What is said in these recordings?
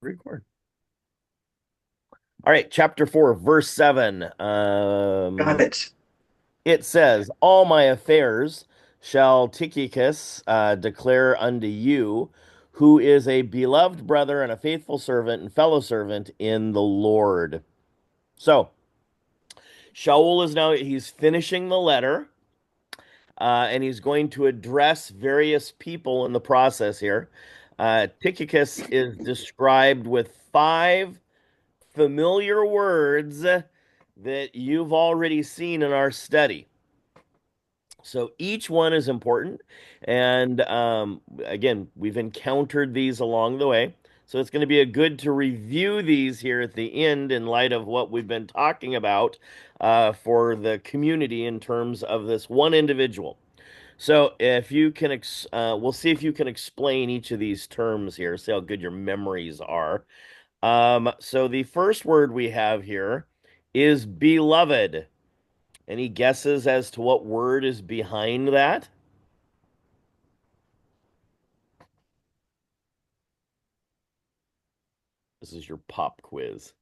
Record. All right, chapter 4, verse 7. Got it. It says, all my affairs shall Tychicus declare unto you, who is a beloved brother and a faithful servant and fellow servant in the Lord. So, Shaul is now, he's finishing the letter, and he's going to address various people in the process here. Tychicus is described with five familiar words that you've already seen in our study. So each one is important. And again, we've encountered these along the way. So it's going to be a good to review these here at the end in light of what we've been talking about for the community in terms of this one individual. So if you can, we'll see if you can explain each of these terms here, see how good your memories are. So the first word we have here is beloved. Any guesses as to what word is behind that? This is your pop quiz.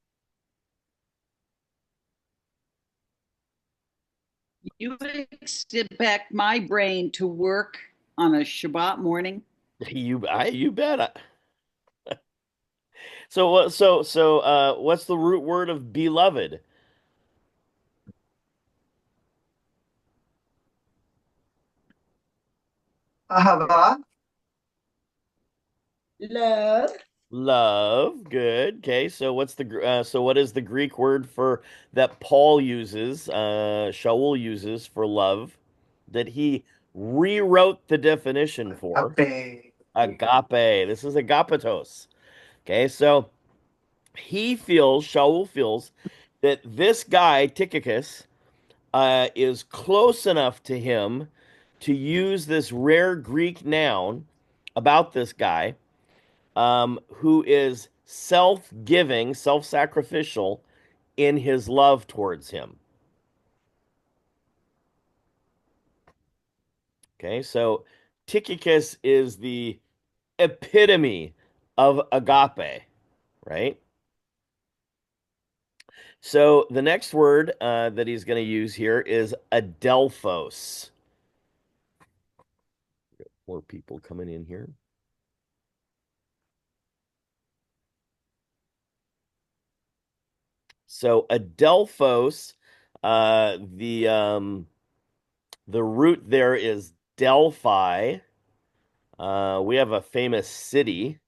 You sit back my brain to work on a Shabbat morning. You bet. What's the root word of beloved? Ahava. Love. Love. Good. Okay. So what is the Greek word for that Paul uses, Shaul uses for love that he rewrote the definition for? Agape. Agape. This is agapetos. Okay, so Shaul feels that this guy, Tychicus, is close enough to him to use this rare Greek noun about this guy, who is self-giving, self-sacrificial in his love towards him. Okay, so Tychicus is the epitome of agape, right? So the next word that he's going to use here is adelphos. More people coming in here. So adelphos, the root there is Delphi. We have a famous city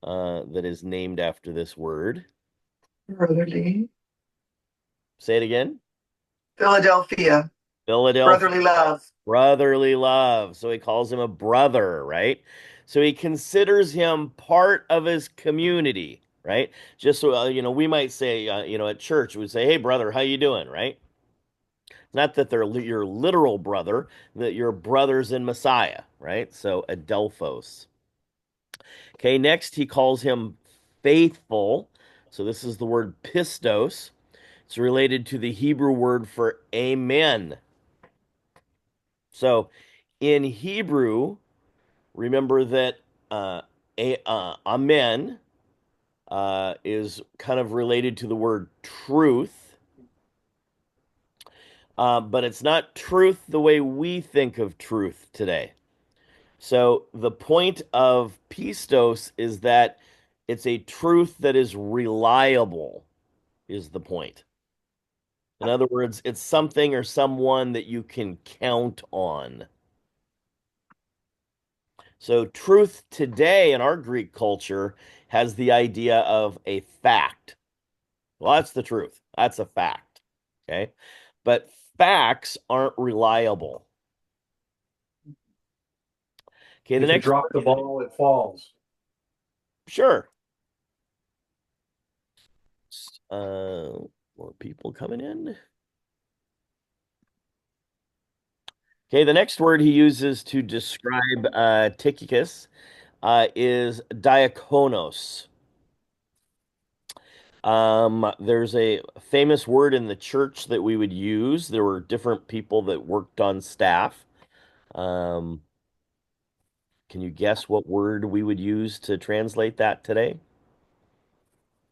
that is named after this word. Brotherly. Say it again. Philadelphia. Philadelphia. Brotherly love. Brotherly love. So he calls him a brother, right? So he considers him part of his community, right? Just so we might say, at church, we'd say, "Hey, brother, how you doing?" Right? Not that they're your literal brother, that you're brothers in Messiah, right? So adelphos. Okay, next he calls him faithful. So this is the word pistos. It's related to the Hebrew word for amen. So in Hebrew, remember that amen is kind of related to the word truth, but it's not truth the way we think of truth today. So the point of pistos is that it's a truth that is reliable, is the point. In other words, it's something or someone that you can count on. So truth today in our Greek culture has the idea of a fact. Well, that's the truth. That's a fact. Okay. But facts aren't reliable. Okay, the If you next drop the word. ball, it falls. Sure. Uh, More people coming in. Okay, the next word he uses to describe Tychicus is diakonos. There's a famous word in the church that we would use. There were different people that worked on staff. Um, can you guess what word we would use to translate that today?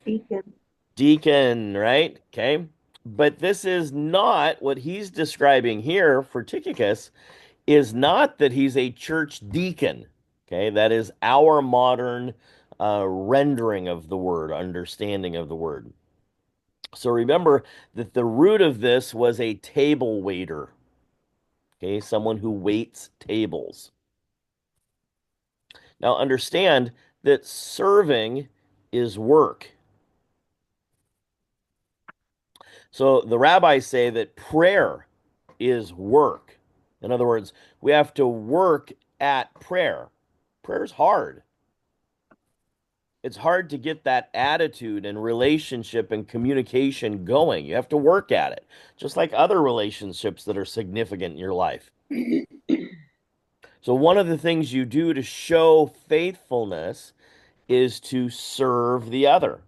Deacon. Deacon, right? Okay. But this is not what he's describing here for Tychicus, is not that he's a church deacon. Okay. That is our modern rendering of the word, understanding of the word. So remember that the root of this was a table waiter. Okay. Someone who waits tables. Now understand that serving is work. So the rabbis say that prayer is work. In other words, we have to work at prayer. Prayer's hard. It's hard to get that attitude and relationship and communication going. You have to work at it, just like other relationships that are significant in your life. So, one of the things you do to show faithfulness is to serve the other.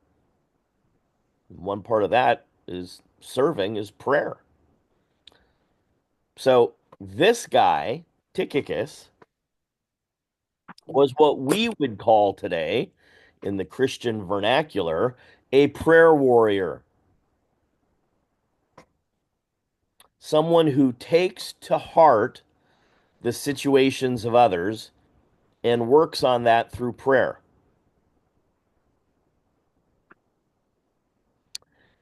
One part of that is serving is prayer. So this guy, Tychicus, was what we would call today, in the Christian vernacular, a prayer warrior. Someone who takes to heart the situations of others and works on that through prayer.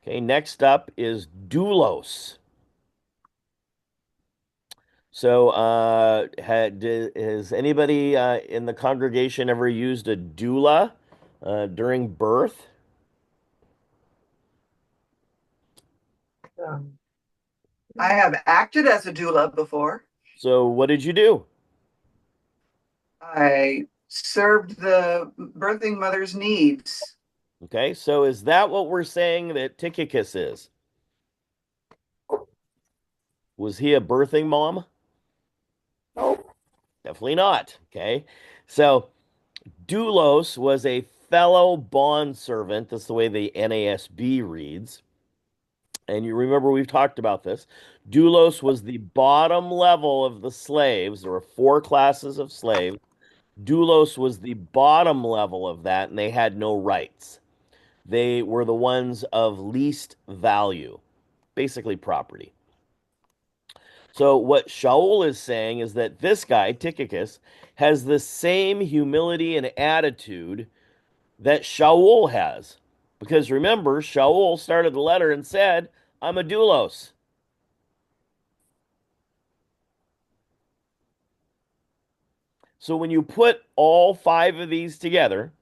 Okay, next up is doulos. So, has anybody in the congregation ever used a doula during birth? Um, I have acted as a doula before. So, what did you do? I served the birthing mother's needs. Okay, so is that what we're saying that Tychicus is? Was he a birthing mom? Nope. Definitely not. Okay, so doulos was a fellow bond servant. That's the way the NASB reads. And you remember we've talked about this. Doulos was the bottom level of the slaves. There were four classes of slaves. Doulos was the bottom level of that, and they had no rights. They were the ones of least value, basically property. So what Shaul is saying is that this guy, Tychicus, has the same humility and attitude that Shaul has. Because remember, Shaul started the letter and said, I'm a doulos. So when you put all five of these together,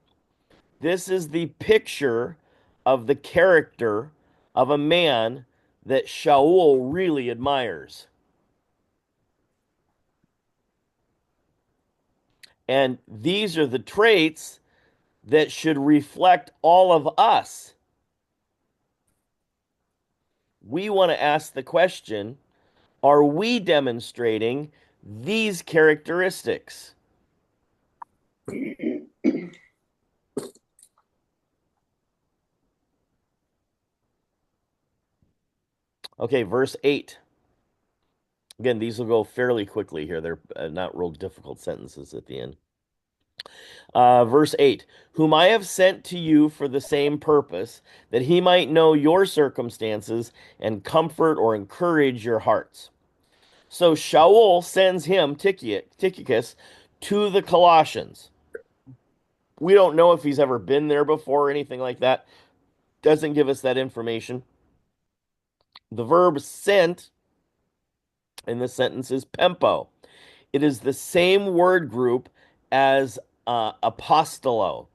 this is the picture of the character of a man that Shaul really admires. And these are the traits that should reflect all of us. We want to ask the question, are we demonstrating these characteristics? Okay, verse 8. Again, these will go fairly quickly here. They're not real difficult sentences at the end. Verse 8, whom I have sent to you for the same purpose, that he might know your circumstances and comfort or encourage your hearts. So Shaul sends him, Tychicus, to the Colossians. We don't know if he's ever been there before or anything like that. Doesn't give us that information. The verb sent in this sentence is pempo. It is the same word group as apostolo.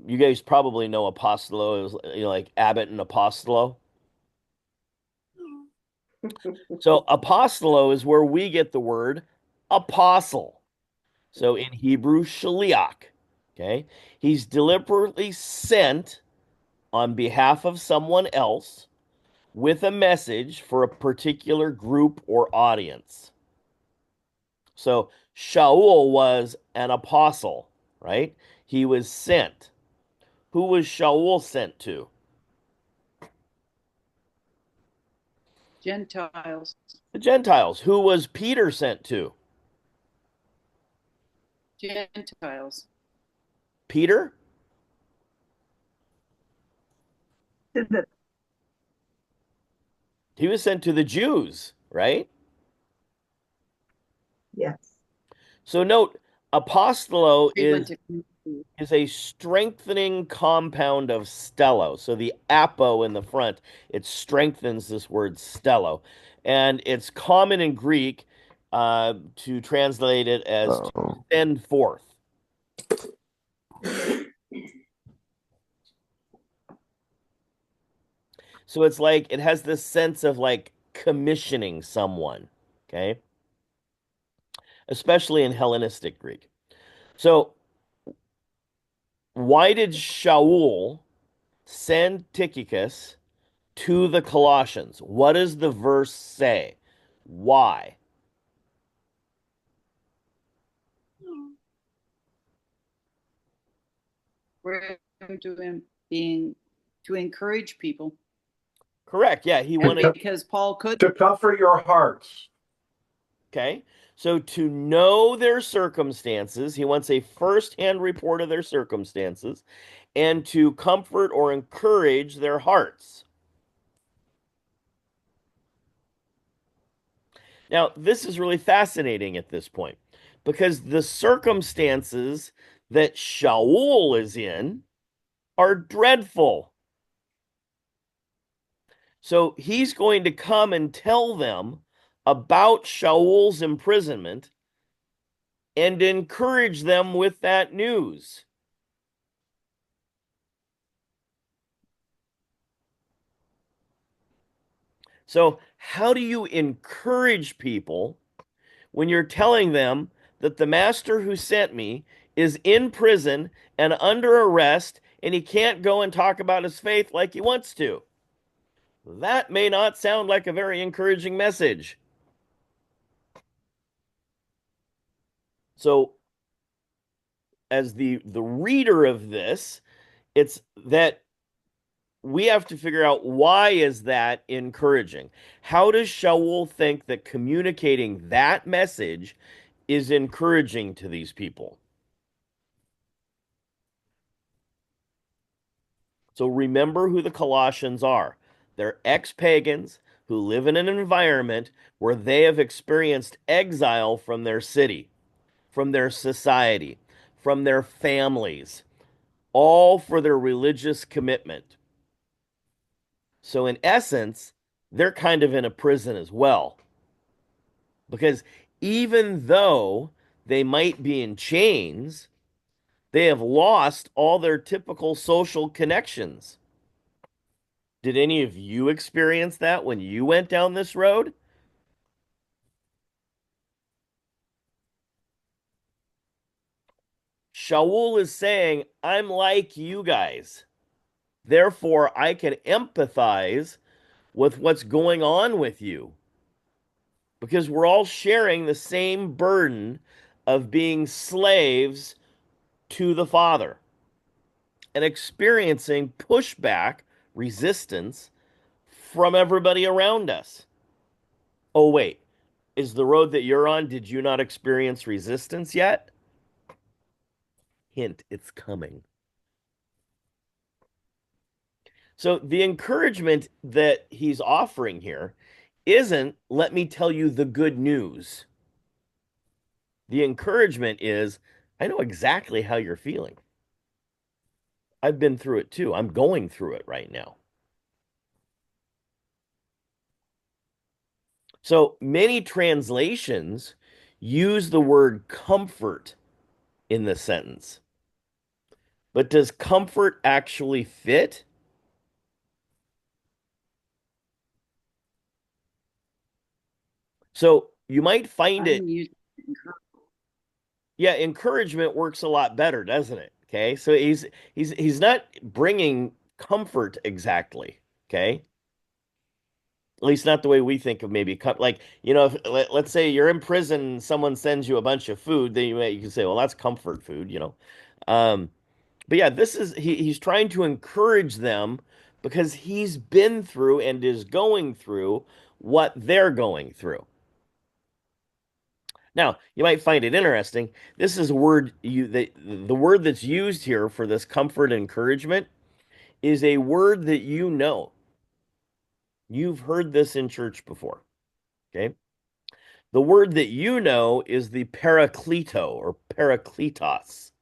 You guys probably know apostolo. It was like Abbott and apostolo. So apostolo is where we get the word apostle. So in Hebrew, shaliach. Okay, he's deliberately sent on behalf of someone else with a message for a particular group or audience. So Shaul was an apostle, right? He was sent. Who was Shaul sent to? Gentiles. The Gentiles. Who was Peter sent to? Gentiles. Peter? To the, He was sent to the Jews, right? yes. So note, apostolo He went to community. is a strengthening compound of stello. So the apo in the front, it strengthens this word stello. And it's common in Greek to translate it as to Oh. send forth. So it's like it has this sense of like commissioning someone, okay? Especially in Hellenistic Greek. So why did Shaul send Tychicus to the Colossians? What does the verse say? Why? We're to him being to encourage people, Correct. Yeah, he and wanted, because Paul could. To comfort your hearts. okay. So to know their circumstances, he wants a first-hand report of their circumstances and to comfort or encourage their hearts. Now, this is really fascinating at this point because the circumstances that Shaul is in are dreadful. So he's going to come and tell them about Shaul's imprisonment and encourage them with that news. So, how do you encourage people when you're telling them that the master who sent me is in prison and under arrest and he can't go and talk about his faith like he wants to? That may not sound like a very encouraging message. So, as the reader of this, it's that we have to figure out why is that encouraging? How does Shaul think that communicating that message is encouraging to these people? So remember who the Colossians are. They're ex-pagans who live in an environment where they have experienced exile from their city, from their society, from their families, all for their religious commitment. So in essence, they're kind of in a prison as well. Because even though they might be in chains, they have lost all their typical social connections. Did any of you experience that when you went down this road? Shaul is saying, I'm like you guys. Therefore, I can empathize with what's going on with you because we're all sharing the same burden of being slaves to the Father and experiencing pushback, resistance from everybody around us. Oh, wait, is the road that you're on, did you not experience resistance yet? Hint, it's coming. So the encouragement that he's offering here isn't, let me tell you the good news. The encouragement is, I know exactly how you're feeling. I've been through it too. I'm going through it right now. So many translations use the word comfort in the sentence. But does comfort actually fit? So you might find it, I'm using yeah, encouragement works a lot better, doesn't it? Okay. So he's not bringing comfort exactly. Okay. At least not the way we think of maybe like, if, let's say you're in prison and someone sends you a bunch of food, then you can say, well, that's comfort food. Um, but yeah, this is he's trying to encourage them because he's been through and is going through what they're going through. Now, you might find it interesting. This is a word the word that's used here for this comfort and encouragement is a word that you know. You've heard this in church before. Okay. The word that you know is the parakleto or parakletos.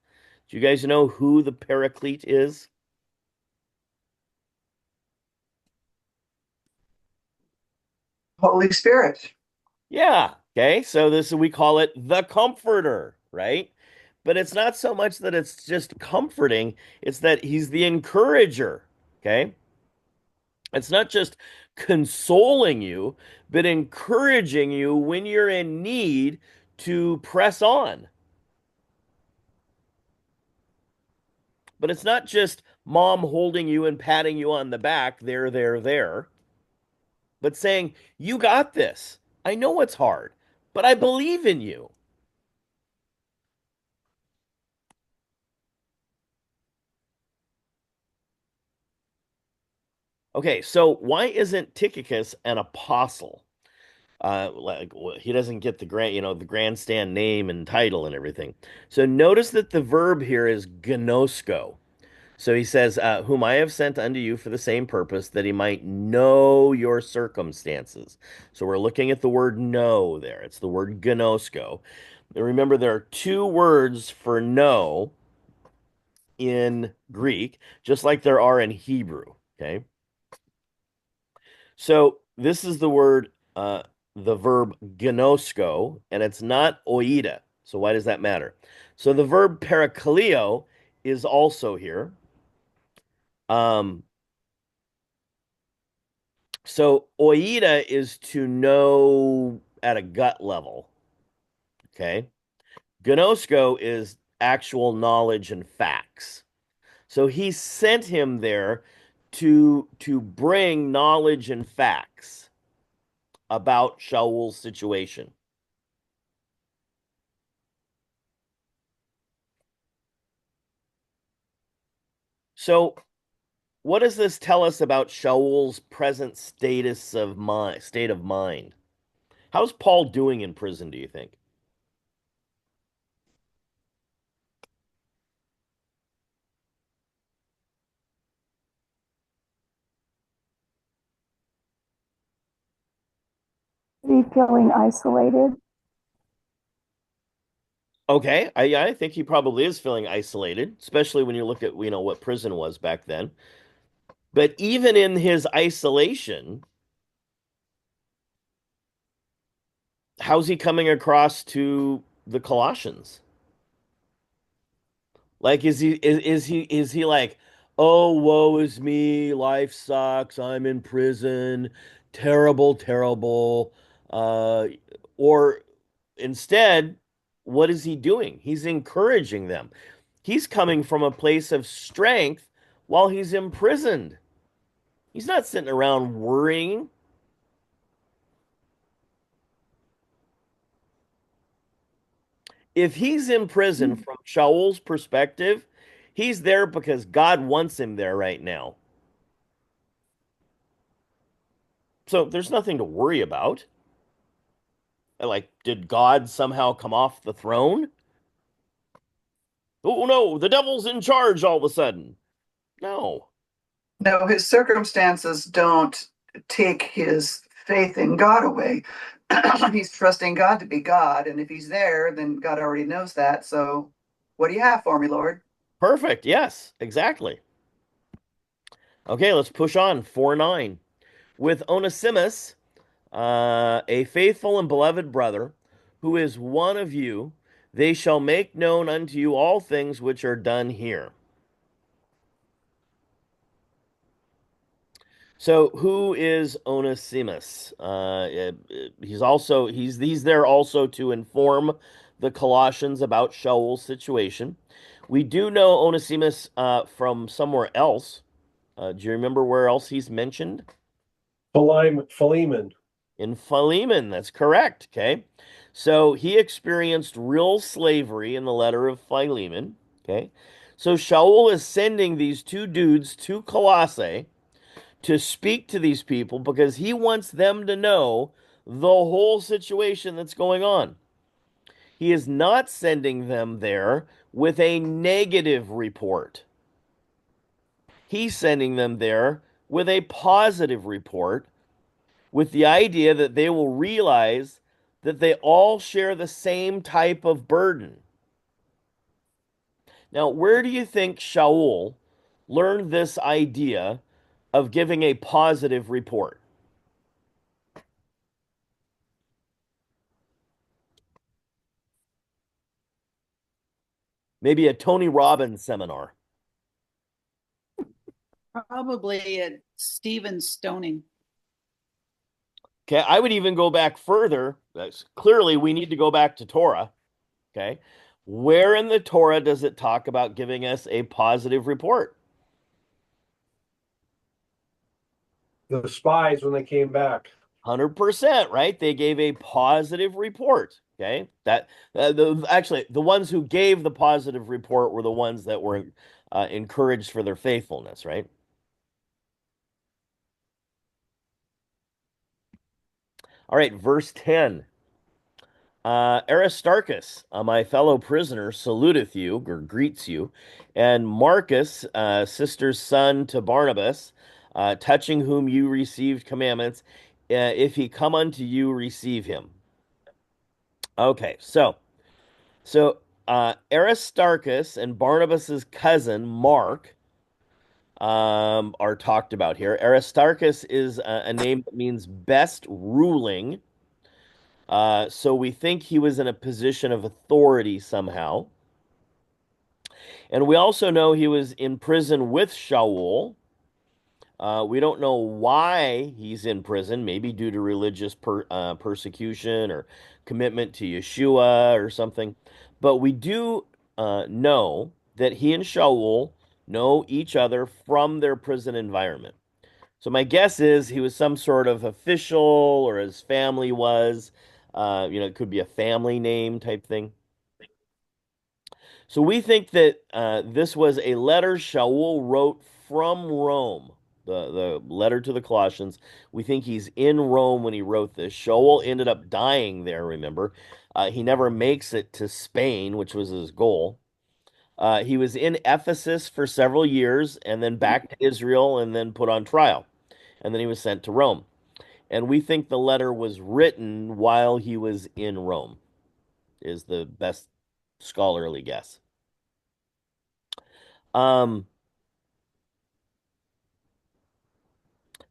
Do you guys know who the paraclete is? Holy Spirit. Yeah. Okay. So this we call it the comforter, right? But it's not so much that it's just comforting, it's that he's the encourager. Okay. It's not just consoling you, but encouraging you when you're in need to press on. But it's not just mom holding you and patting you on the back, there, but saying, you got this. I know it's hard, but I believe in you. Okay, so why isn't Tychicus an apostle? Like he doesn't get the the grandstand name and title and everything. So notice that the verb here is gnosko. So he says, whom I have sent unto you for the same purpose, that he might know your circumstances. So we're looking at the word know there. It's the word gnosko. And remember, there are two words for know in Greek, just like there are in Hebrew. Okay. So this is the verb gnosko, and it's not oida. So why does that matter? So the verb parakaleo is also here. Um, so oida is to know at a gut level. Okay. Gnosko is actual knowledge and facts. So he sent him there to bring knowledge and facts about Shaul's situation. So what does this tell us about Shaul's present state of mind? How's Paul doing in prison, do you think? Be feeling isolated. Okay, I think he probably is feeling isolated, especially when you look at what prison was back then. But even in his isolation, how's he coming across to the Colossians? Like, is he like, oh, woe is me, life sucks, I'm in prison, terrible, terrible. Or instead, what is he doing? He's encouraging them. He's coming from a place of strength while he's imprisoned. He's not sitting around worrying. If he's in prison from Shaul's perspective, he's there because God wants him there right now. So there's nothing to worry about. Like, did God somehow come off the throne? Oh no, the devil's in charge all of a sudden. No. No, his circumstances don't take his faith in God away. He's trusting God to be God. And if he's there, then God already knows that. So what do you have for me, Lord? Perfect. Yes, exactly. Okay, let's push on. 4:9. With Onesimus, a faithful and beloved brother, who is one of you, they shall make known unto you all things which are done here. So who is Onesimus? He's there also to inform the Colossians about Shaul's situation. We do know Onesimus from somewhere else. Do you remember where else he's mentioned? Philemon. In Philemon, that's correct. Okay. So he experienced real slavery in the letter of Philemon. Okay. So Shaul is sending these two dudes to Colossae to speak to these people because he wants them to know the whole situation that's going on. He is not sending them there with a negative report. He's sending them there with a positive report, with the idea that they will realize that they all share the same type of burden. Now, where do you think Shaul learned this idea of giving a positive report? Maybe a Tony Robbins seminar. Probably at Stephen Stoning. Okay, I would even go back further. Clearly, we need to go back to Torah. Okay, where in the Torah does it talk about giving us a positive report? The spies when they came back. 100%, right? They gave a positive report. Okay, actually the ones who gave the positive report were the ones that were encouraged for their faithfulness, right? All right, verse 10. Aristarchus, my fellow prisoner, saluteth you or greets you, and Marcus, sister's son to Barnabas, touching whom you received commandments. If he come unto you, receive him. Okay, so Aristarchus and Barnabas's cousin Mark are talked about here. Aristarchus is a name that means best ruling. So we think he was in a position of authority somehow. And we also know he was in prison with Shaul. We don't know why he's in prison, maybe due to religious persecution or commitment to Yeshua or something. But we do know that he and Shaul know each other from their prison environment. So my guess is he was some sort of official, or his family was. It could be a family name type thing. So we think that this was a letter Shaul wrote from Rome, the letter to the Colossians. We think he's in Rome when he wrote this. Shaul ended up dying there, remember. He never makes it to Spain, which was his goal. He was in Ephesus for several years and then back to Israel and then put on trial. And then he was sent to Rome. And we think the letter was written while he was in Rome, is the best scholarly guess. Um,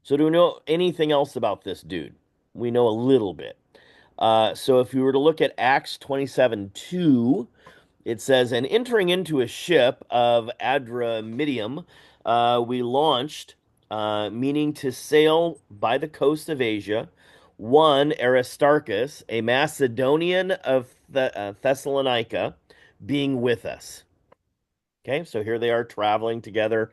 so do we know anything else about this dude? We know a little bit. So if you were to look at Acts 27:2, it says, and entering into a ship of Adramyttium, we launched, meaning to sail by the coast of Asia, one Aristarchus, a Macedonian of Thessalonica, being with us. Okay, so here they are traveling together,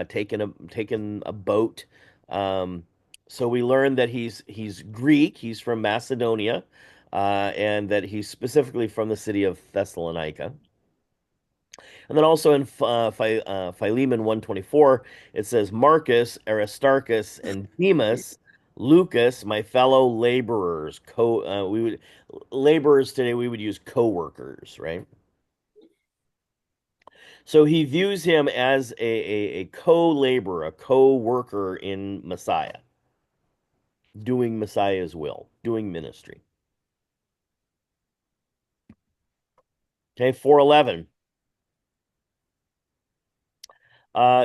taking a boat. Um, so we learn that he's Greek, he's from Macedonia, and that he's specifically from the city of Thessalonica. And then also in Philemon 1:24, it says Marcus, Aristarchus, and Demas, Lucas, my fellow laborers. We would laborers today we would use co-workers, right? So he views him as a co-laborer, a co-worker in Messiah, doing Messiah's will, doing ministry. Okay, 4:11.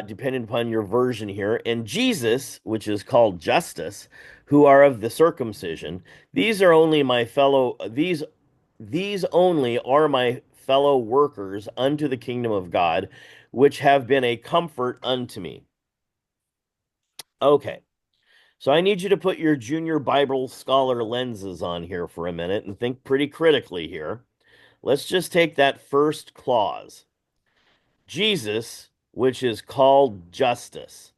Depending upon your version here, and Jesus, which is called Justus, who are of the circumcision, these are only my fellow, these only are my fellow workers unto the kingdom of God, which have been a comfort unto me. Okay, so I need you to put your junior Bible scholar lenses on here for a minute and think pretty critically here. Let's just take that first clause. Jesus, which is called Justus.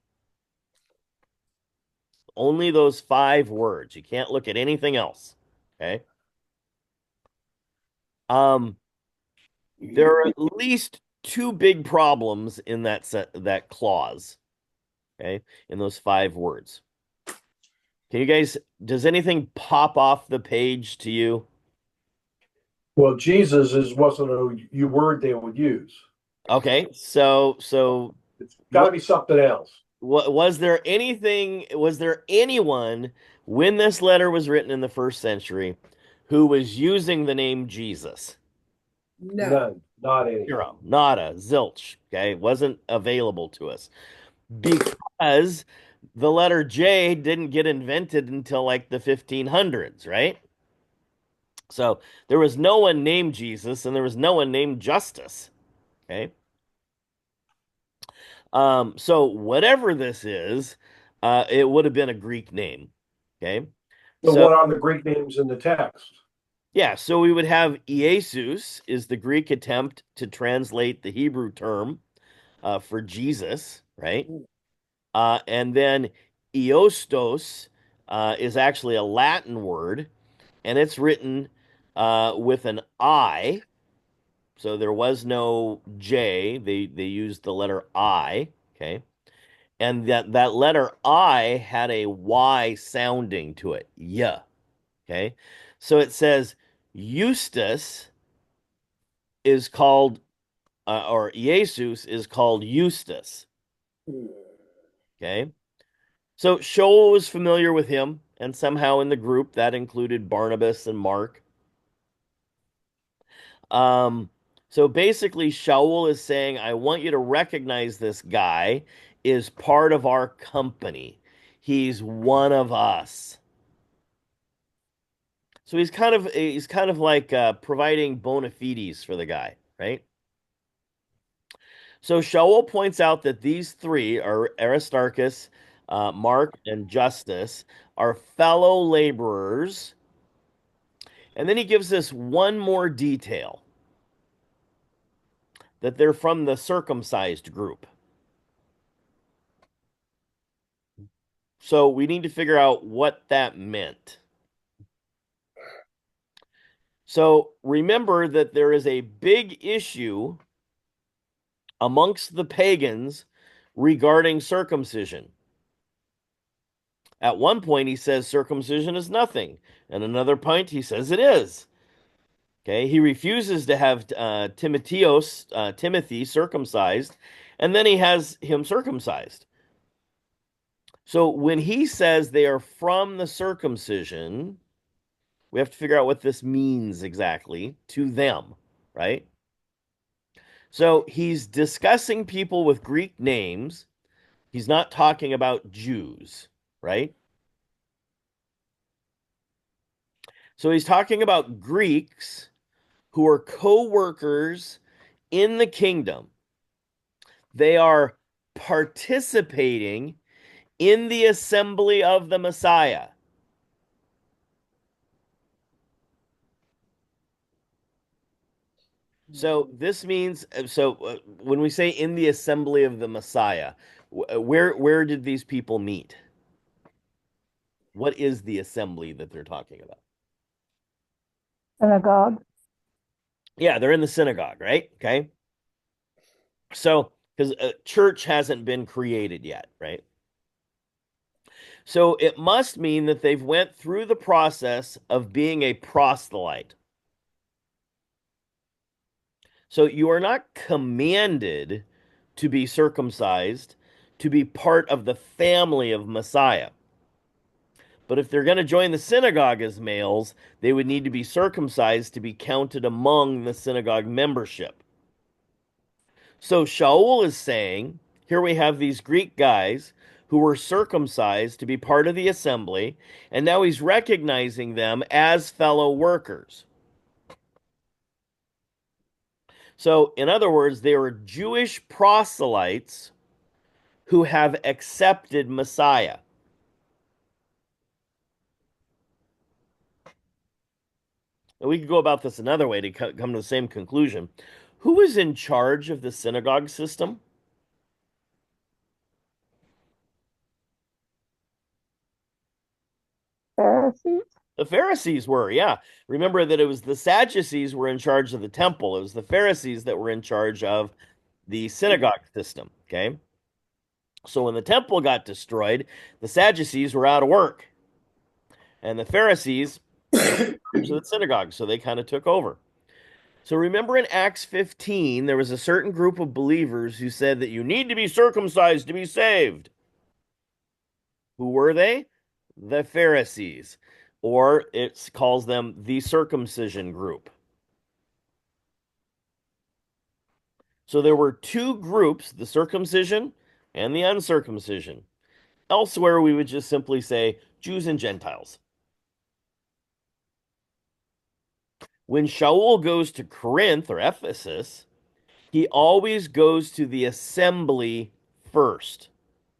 Only those 5 words. You can't look at anything else. Okay. Um, there are at least 2 big problems in that clause. Okay, in those 5 words. Can you guys, does anything pop off the page to you? Well, Jesus wasn't a word they would use. Okay, so It's got to be something else. Was there anything, was there anyone when this letter was written in the first century who was using the name Jesus? No. None. Not any. Zero, nada, zilch. Okay, wasn't available to us because the letter J didn't get invented until like the 1500s, right? So there was no one named Jesus and there was no one named Justice. Okay. So whatever this is, it would have been a Greek name. Okay. So So what are the Greek names in the text? yeah, so we would have Iesus is the Greek attempt to translate the Hebrew term for Jesus, right? And then Eostos is actually a Latin word, and it's written with an I. So there was no J. They used the letter I. Okay. And that letter I had a Y sounding to it. Yeah. Okay. So it says Eustace is called, or Jesus is called Eustace. Okay. So Shaul was familiar with him, and somehow in the group that included Barnabas and Mark. Um, so basically, Shaul is saying, I want you to recognize this guy is part of our company. He's one of us. So he's kind of like providing bona fides for the guy, right? So Shaul points out that these three are Aristarchus, Mark, and Justus are fellow laborers. And then he gives us one more detail that they're from the circumcised group. So we need to figure out what that meant. So remember that there is a big issue amongst the pagans regarding circumcision. At one point, he says circumcision is nothing. At another point, he says it is. Okay, he refuses to have Timothy circumcised, and then he has him circumcised. So when he says they are from the circumcision, we have to figure out what this means exactly to them, right? So he's discussing people with Greek names. He's not talking about Jews, right? So he's talking about Greeks who are co-workers in the kingdom. They are participating in the assembly of the Messiah. So this means when we say in the assembly of the Messiah, where did these people meet? What is the assembly that they're talking about? Synagogue. Yeah, they're in the synagogue, right? Okay. So because a church hasn't been created yet, right? So it must mean that they've went through the process of being a proselyte. So you are not commanded to be circumcised to be part of the family of Messiah. But if they're going to join the synagogue as males, they would need to be circumcised to be counted among the synagogue membership. So Shaul is saying, here we have these Greek guys who were circumcised to be part of the assembly, and now he's recognizing them as fellow workers. So, in other words, they were Jewish proselytes who have accepted Messiah. And we could go about this another way to come to the same conclusion. Who is in charge of the synagogue system? Pharisees. The Pharisees were, yeah. Remember that it was the Sadducees were in charge of the temple. It was the Pharisees that were in charge of the synagogue system, okay? So when the temple got destroyed, the Sadducees were out of work. And the Pharisees were in charge of the synagogue, so they kind of took over. So remember in Acts 15, there was a certain group of believers who said that you need to be circumcised to be saved. Who were they? The Pharisees, or it calls them the circumcision group. So there were two groups, the circumcision and the uncircumcision. Elsewhere, we would just simply say Jews and Gentiles. When Shaul goes to Corinth or Ephesus, he always goes to the assembly first,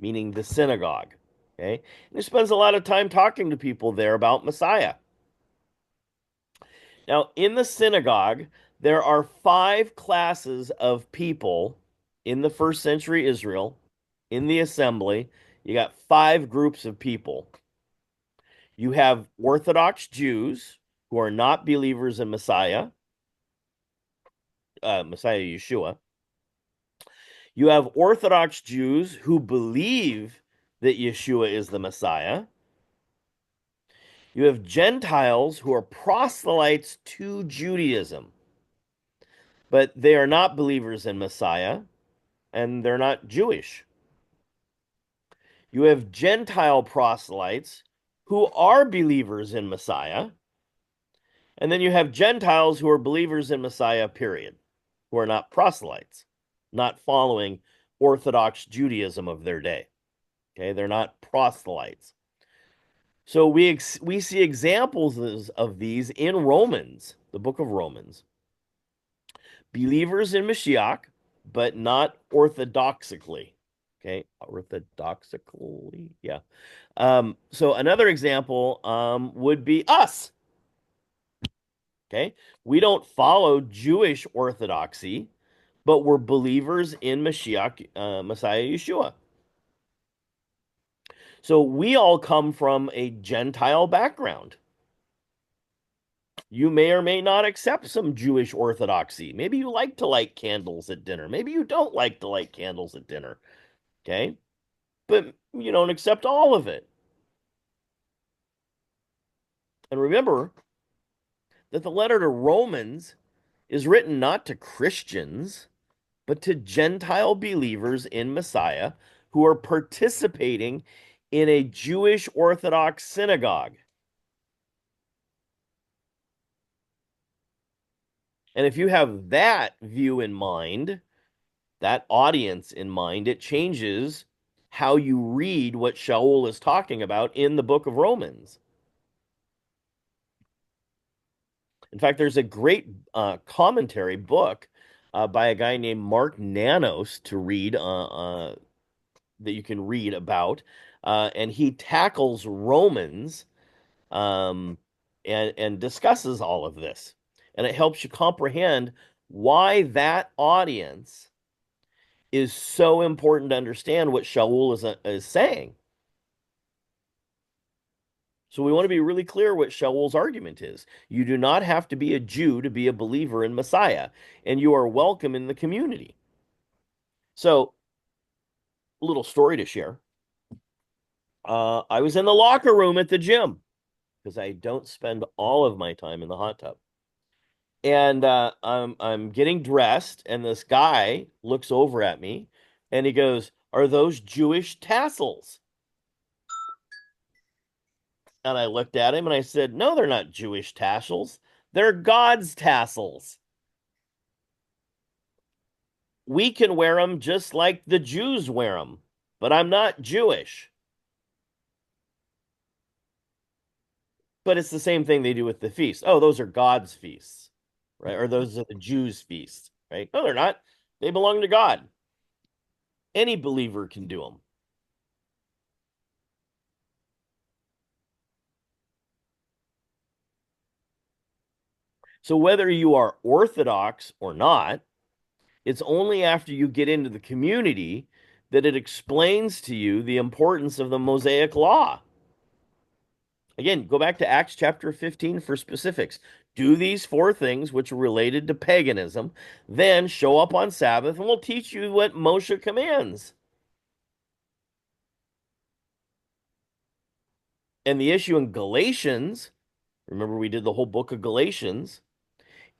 meaning the synagogue. Okay. And he spends a lot of time talking to people there about Messiah. Now, in the synagogue, there are five classes of people in the first century Israel. In the assembly, you got five groups of people. You have Orthodox Jews who are not believers in Messiah Yeshua. You have Orthodox Jews who believe that Yeshua is the Messiah. You have Gentiles who are proselytes to Judaism, but they are not believers in Messiah and they're not Jewish. You have Gentile proselytes who are believers in Messiah, and then you have Gentiles who are believers in Messiah, period, who are not proselytes, not following Orthodox Judaism of their day. Okay, they're not proselytes. So we see examples of these in Romans, the book of Romans. Believers in Mashiach, but not orthodoxically. Okay, orthodoxically, yeah. So another example would be us. Okay, we don't follow Jewish orthodoxy, but we're believers in Mashiach, Messiah Yeshua. So we all come from a Gentile background. You may or may not accept some Jewish orthodoxy. Maybe you like to light candles at dinner. Maybe you don't like to light candles at dinner. Okay, but you don't accept all of it. And remember that the letter to Romans is written not to Christians, but to Gentile believers in Messiah who are participating in a Jewish Orthodox synagogue. And if you have that view in mind, that audience in mind, it changes how you read what Shaul is talking about in the book of Romans. In fact, there's a great commentary book by a guy named Mark Nanos to read that you can read about, and he tackles Romans and discusses all of this, and it helps you comprehend why that audience is so important to understand what Shaul is saying. So we want to be really clear what Shaul's argument is. You do not have to be a Jew to be a believer in Messiah, and you are welcome in the community. So, a little story to share. I was in the locker room at the gym because I don't spend all of my time in the hot tub. And I'm getting dressed, and this guy looks over at me, and he goes, "Are those Jewish tassels?" And I looked at him and I said, "No, they're not Jewish tassels. They're God's tassels. We can wear them just like the Jews wear them, but I'm not Jewish." But it's the same thing they do with the feast. Oh, those are God's feasts, right? Or those are the Jews' feasts, right? No, they're not. They belong to God. Any believer can do them. So whether you are Orthodox or not, it's only after you get into the community that it explains to you the importance of the Mosaic law. Again, go back to Acts chapter 15 for specifics. Do these four things which are related to paganism, then show up on Sabbath and we'll teach you what Moshe commands. And the issue in Galatians, remember we did the whole book of Galatians,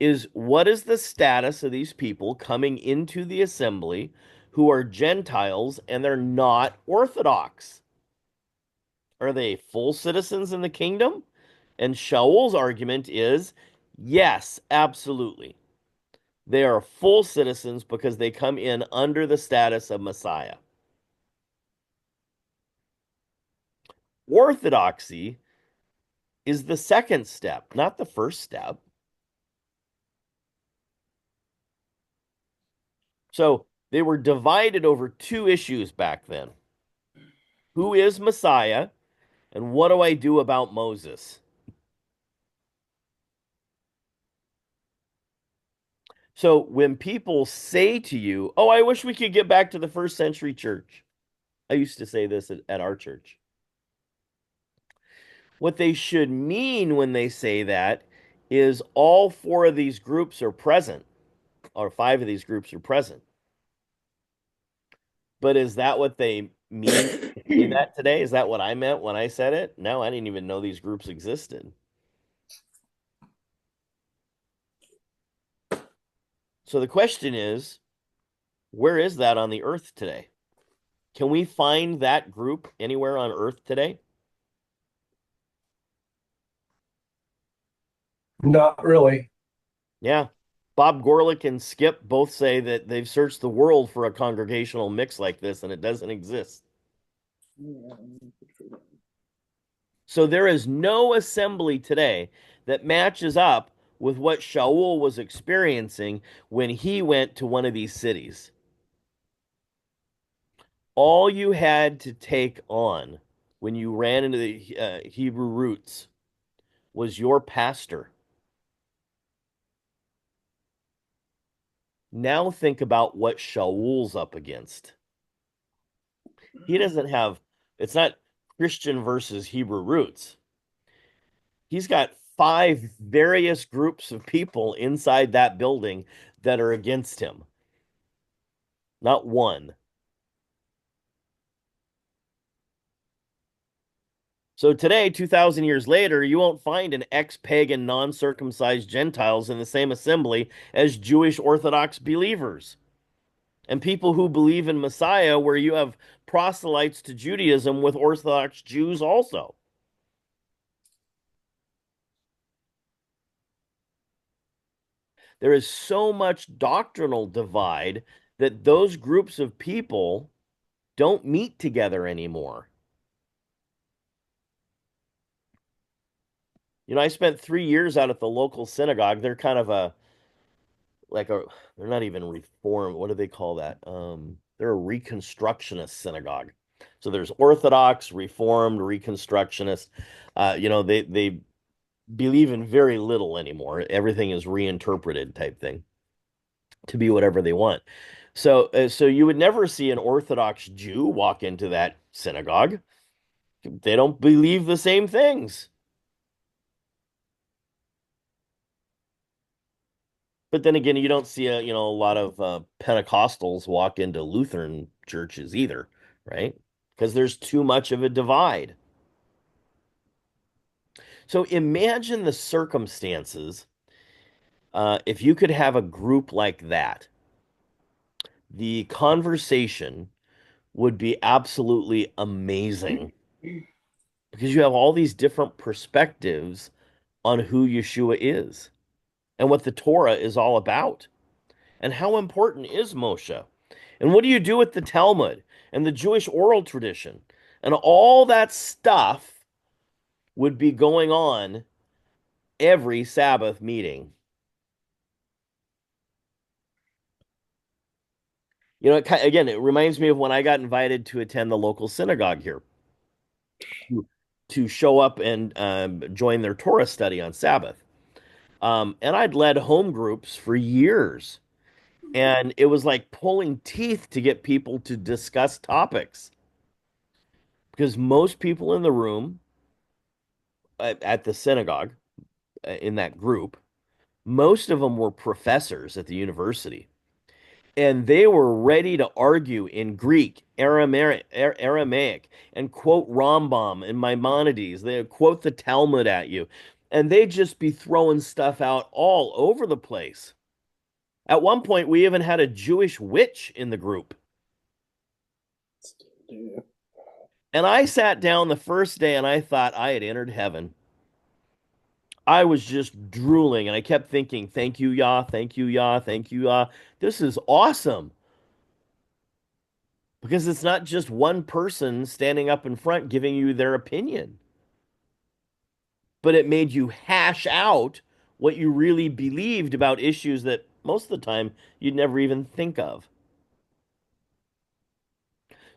is what is the status of these people coming into the assembly who are Gentiles and they're not Orthodox? Are they full citizens in the kingdom? And Shaul's argument is yes, absolutely. They are full citizens because they come in under the status of Messiah. Orthodoxy is the second step, not the first step. So they were divided over two issues back then. Who is Messiah, and what do I do about Moses? So when people say to you, "Oh, I wish we could get back to the first century church." I used to say this at our church. What they should mean when they say that is all four of these groups are present, or five of these groups are present. But is that what they mean to say that today? Is that what I meant when I said it? No, I didn't even know these groups existed. So the question is, where is that on the earth today? Can we find that group anywhere on earth today? Not really. Yeah. Bob Gorlick and Skip both say that they've searched the world for a congregational mix like this and it doesn't exist. So there is no assembly today that matches up with what Shaul was experiencing when he went to one of these cities. All you had to take on when you ran into the Hebrew roots was your pastor. Now think about what Shaul's up against. He doesn't have, it's not Christian versus Hebrew roots. He's got five various groups of people inside that building that are against him, not one. So today, 2,000 years later, you won't find an ex-pagan, non-circumcised Gentiles in the same assembly as Jewish Orthodox believers. And people who believe in Messiah, where you have proselytes to Judaism with Orthodox Jews also. There is so much doctrinal divide that those groups of people don't meet together anymore. You know, I spent 3 years out at the local synagogue. They're kind of they're not even reform. What do they call that? They're a Reconstructionist synagogue. So there's Orthodox, Reformed, Reconstructionist. They believe in very little anymore. Everything is reinterpreted type thing to be whatever they want. So you would never see an Orthodox Jew walk into that synagogue. They don't believe the same things. But then again, you don't see a lot of Pentecostals walk into Lutheran churches either, right? Because there's too much of a divide. So imagine the circumstances if you could have a group like that. The conversation would be absolutely amazing because you have all these different perspectives on who Yeshua is and what the Torah is all about and how important is Moshe. And what do you do with the Talmud and the Jewish oral tradition? And all that stuff would be going on every Sabbath meeting. Again, it reminds me of when I got invited to attend the local synagogue here to show up and join their Torah study on Sabbath. And I'd led home groups for years. And it was like pulling teeth to get people to discuss topics because most people in the room at the synagogue, in that group, most of them were professors at the university. And they were ready to argue in Greek, Aramaic, and quote Rambam and Maimonides. They quote the Talmud at you. and they'd just be throwing stuff out all over the place. At one point, we even had a Jewish witch in the group. And I sat down the first day and I thought I had entered heaven. I was just drooling and I kept thinking, thank you, Yah, thank you, Yah, thank you, Yah. This is awesome because it's not just one person standing up in front giving you their opinion, but it made you hash out what you really believed about issues that most of the time you'd never even think of.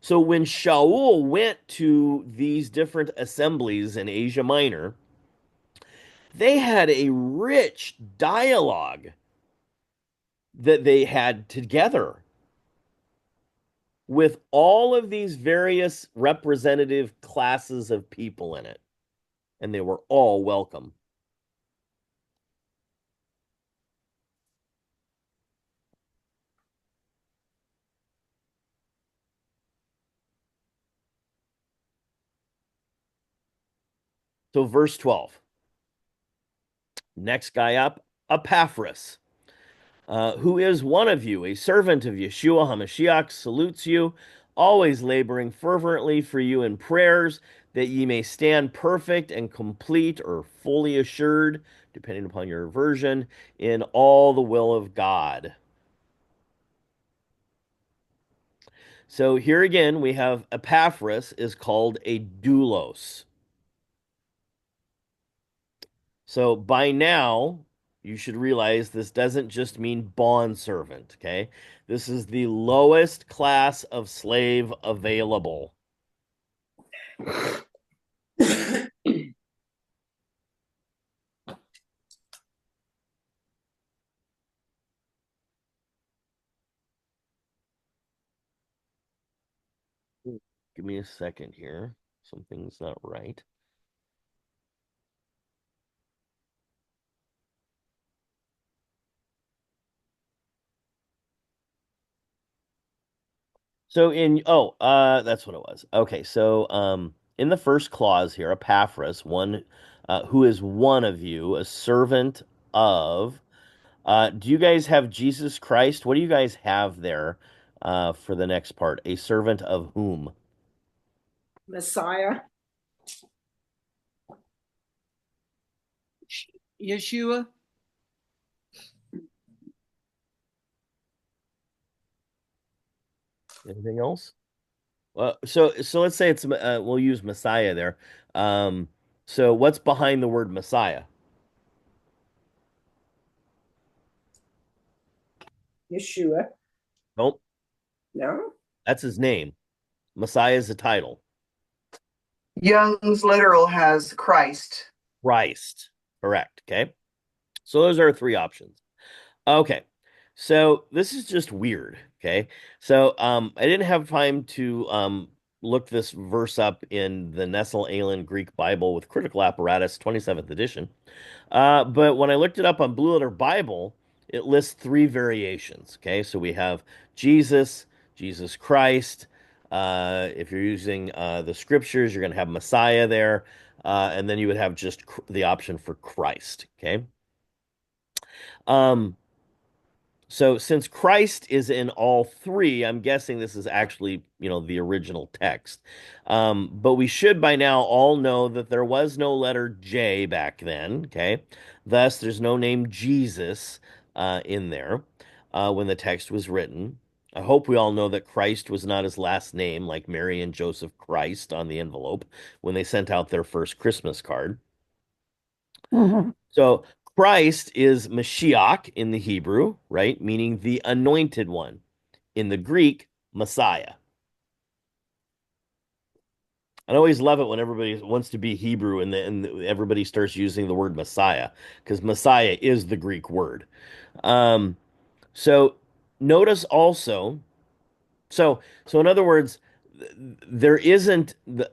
So when Shaul went to these different assemblies in Asia Minor, they had a rich dialogue that they had together with all of these various representative classes of people in it, and they were all welcome. So, verse 12, next guy up, Epaphras, who is one of you, a servant of Yeshua HaMashiach, salutes you, always laboring fervently for you in prayers, that ye may stand perfect and complete or fully assured, depending upon your version, in all the will of God. So here again, we have Epaphras is called a doulos. So by now, you should realize this doesn't just mean bond servant, okay? This is the lowest class of slave available. Give me a second here. Something's not right. So that's what it was. Okay, so in the first clause here, Epaphras, one who is one of you, a servant of. Do you guys have Jesus Christ? What do you guys have there for the next part? A servant of whom? Messiah. Yeshua. Anything else? So let's say it's we'll use Messiah there. Um, so what's behind the word Messiah? Yeshua. Nope, No. that's his name. Messiah is a title. Young's literal has Christ. Christ. Correct. Okay. So those are three options. Okay. So this is just weird. Okay. So I didn't have time to look this verse up in the Nestle Aland Greek Bible with Critical Apparatus, 27th edition. But when I looked it up on Blue Letter Bible, it lists three variations. Okay. So we have Jesus, Jesus Christ. If you're using the scriptures, you're going to have Messiah there. And then you would have just the option for Christ. Okay. Um, so since Christ is in all three, I'm guessing this is actually, the original text. But we should by now all know that there was no letter J back then, okay? Thus, there's no name Jesus in there when the text was written. I hope we all know that Christ was not his last name, like Mary and Joseph Christ on the envelope when they sent out their first Christmas card. Mhm. So Christ is Mashiach in the Hebrew, right? Meaning the anointed one. In the Greek, Messiah. I always love it when everybody wants to be Hebrew and everybody starts using the word Messiah because Messiah is the Greek word. Um, so notice also, so in other words, there isn't the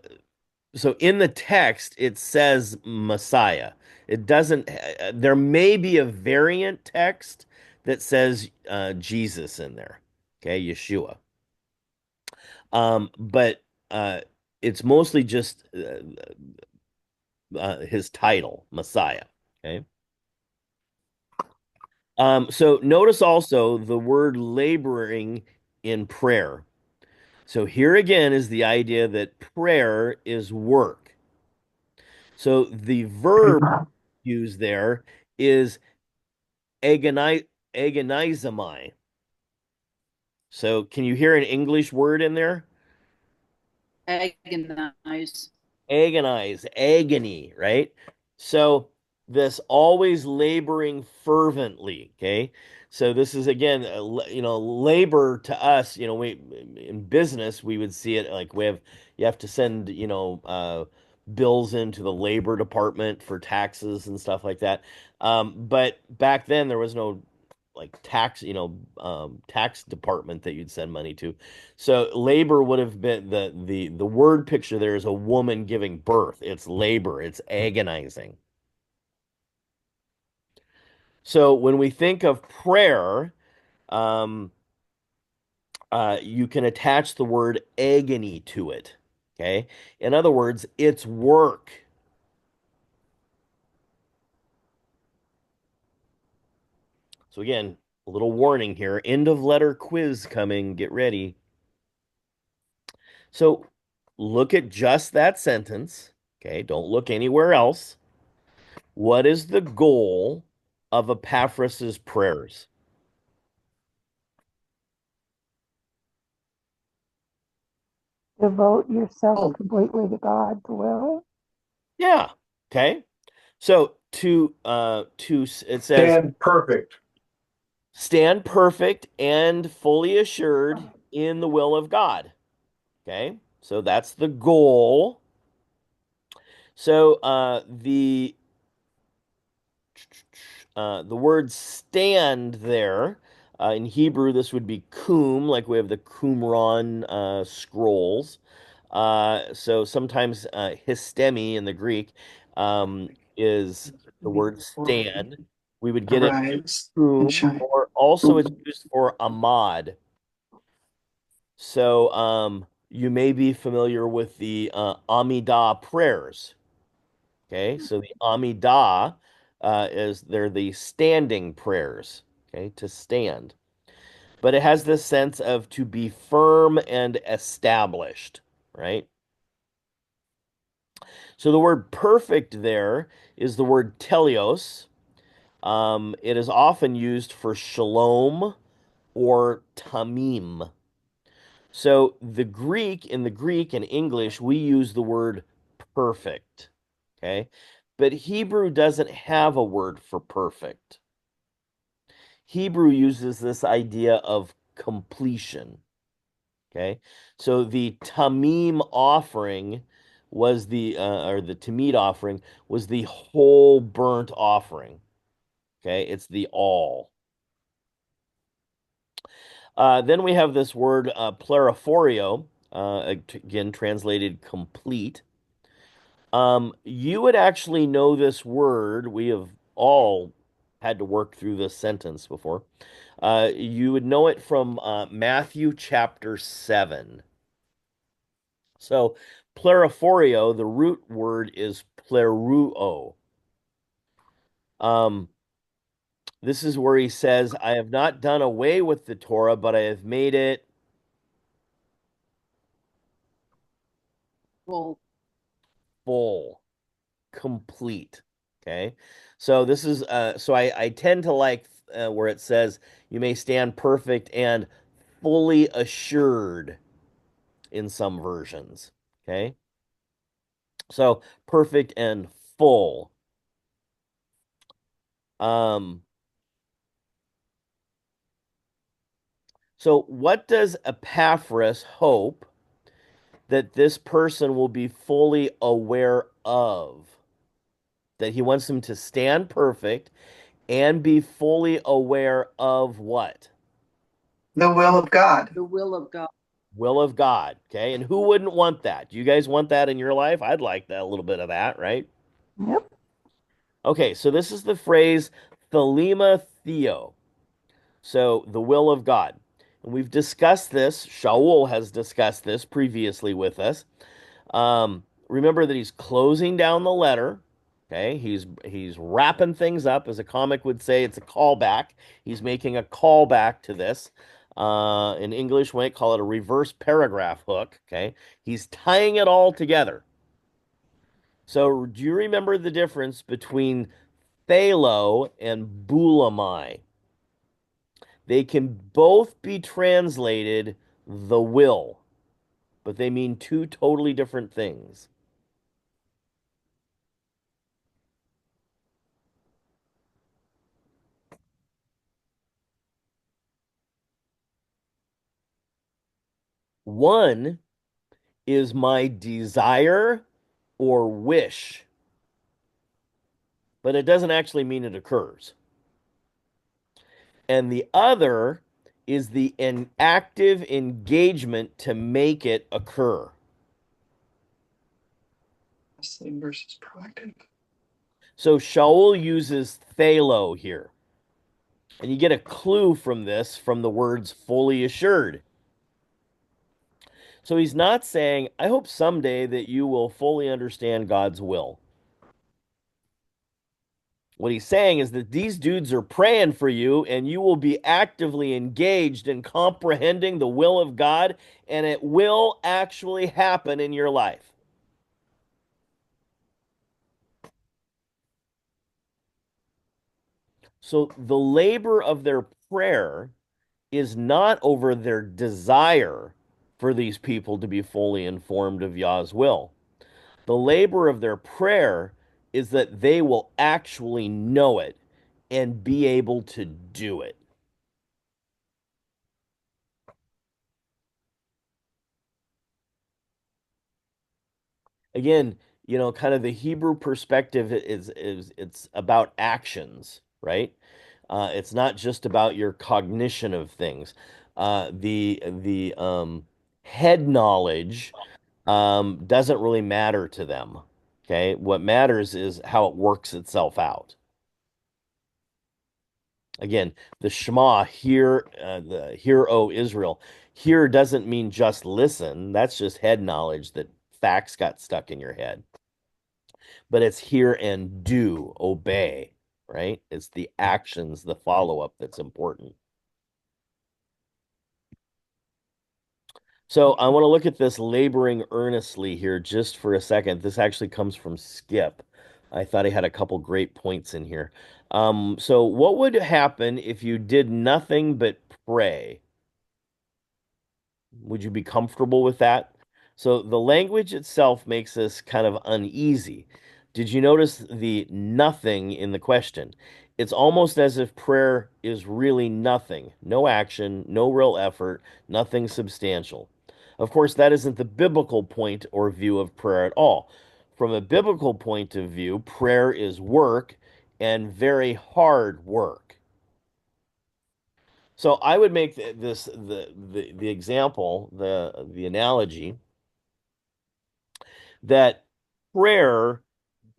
so in the text it says Messiah. It doesn't. There may be a variant text that says Jesus in there. Okay, Yeshua. But it's mostly just his title, Messiah. Okay. So notice also the word laboring in prayer. So here again is the idea that prayer is work. So the verb used there is agonizomai. So can you hear an English word in there? Agonize. Agonize, agony, right? So this always laboring fervently, okay? So this is again, labor to us, we in business we would see it like you have to send, bills into the labor department for taxes and stuff like that. But back then there was no like tax department that you'd send money to. So labor would have been the word picture there is a woman giving birth. It's labor, it's agonizing. So when we think of prayer, um, you can attach the word agony to it. Okay. In other words, it's work. So again, a little warning here. End of letter quiz coming. Get ready. So look at just that sentence. Okay. Don't look anywhere else. What is the goal of Epaphras's prayers? Devote yourself Oh, completely to God's will. Yeah. Okay. So it says Stand perfect. stand perfect and fully assured in the will of God. Okay. So that's the goal. So the word stand there in Hebrew, this would be kum, like we have the Qumran scrolls. So sometimes histemi in the Greek is the word stand. We would get it arise and kum, shine. or also it's used for amad. So you may be familiar with the Amidah prayers. Okay, so the Amidah they're the standing prayers, okay, to stand. But it has this sense of to be firm and established, right? So the word perfect there is the word teleos. It is often used for shalom or tamim. So in the Greek and English, we use the word perfect. Okay. But Hebrew doesn't have a word for perfect. Hebrew uses this idea of completion. Okay. So the tamim offering was or the tamid offering was the whole burnt offering. Okay. It's the all. Then we have this word pleriforio, again translated complete. You would actually know this word. We have all had to work through this sentence before. You would know it from Matthew chapter 7. So, pleriforio, the root word is pleruo. Um, this is where he says, I have not done away with the Torah, but I have made it Well, full, complete. Okay. So this is so I tend to like where it says you may stand perfect and fully assured in some versions. Okay. So perfect and full. Um, so what does Epaphras hope that this person will be fully aware of? That he wants them to stand perfect and be fully aware of what? The will of God. the will of God. Will of God. Okay. And who wouldn't want that? Do you guys want that in your life? I'd like that, a little bit of that, right? Yep. Okay. So this is the phrase thelema theo. So the will of God. And we've discussed this. Shaul has discussed this previously with us. remember that he's closing down the letter. Okay, he's wrapping things up, as a comic would say. It's a callback. He's making a callback to this. In English, we might call it a reverse paragraph hook. Okay, he's tying it all together. So, do you remember the difference between thalo and bulamai? They can both be translated the will, but they mean two totally different things. One is my desire or wish, but it doesn't actually mean it occurs. And the other is the active engagement to make it occur. Passive versus proactive. So Shaul uses thalo here. And you get a clue from this from the words fully assured. So he's not saying, I hope someday that you will fully understand God's will. What he's saying is that these dudes are praying for you, and you will be actively engaged in comprehending the will of God, and it will actually happen in your life. So the labor of their prayer is not over their desire for these people to be fully informed of Yah's will. The labor of their prayer is that they will actually know it and be able to do it. Again, kind of the Hebrew perspective is it's about actions, right? It's not just about your cognition of things. The head knowledge doesn't really matter to them. Okay, what matters is how it works itself out. Again, the Shema, hear, O Israel. Hear doesn't mean just listen. That's just head knowledge that facts got stuck in your head. But it's hear and do, obey, right? It's the actions, the follow-up that's important. So I want to look at this laboring earnestly here just for a second. This actually comes from Skip. I thought he had a couple great points in here. So what would happen if you did nothing but pray? Would you be comfortable with that? So the language itself makes us kind of uneasy. Did you notice the nothing in the question? It's almost as if prayer is really nothing. No action, no real effort, nothing substantial. Of course, that isn't the biblical point or view of prayer at all. From a biblical point of view, prayer is work and very hard work. So I would make the example, the analogy that prayer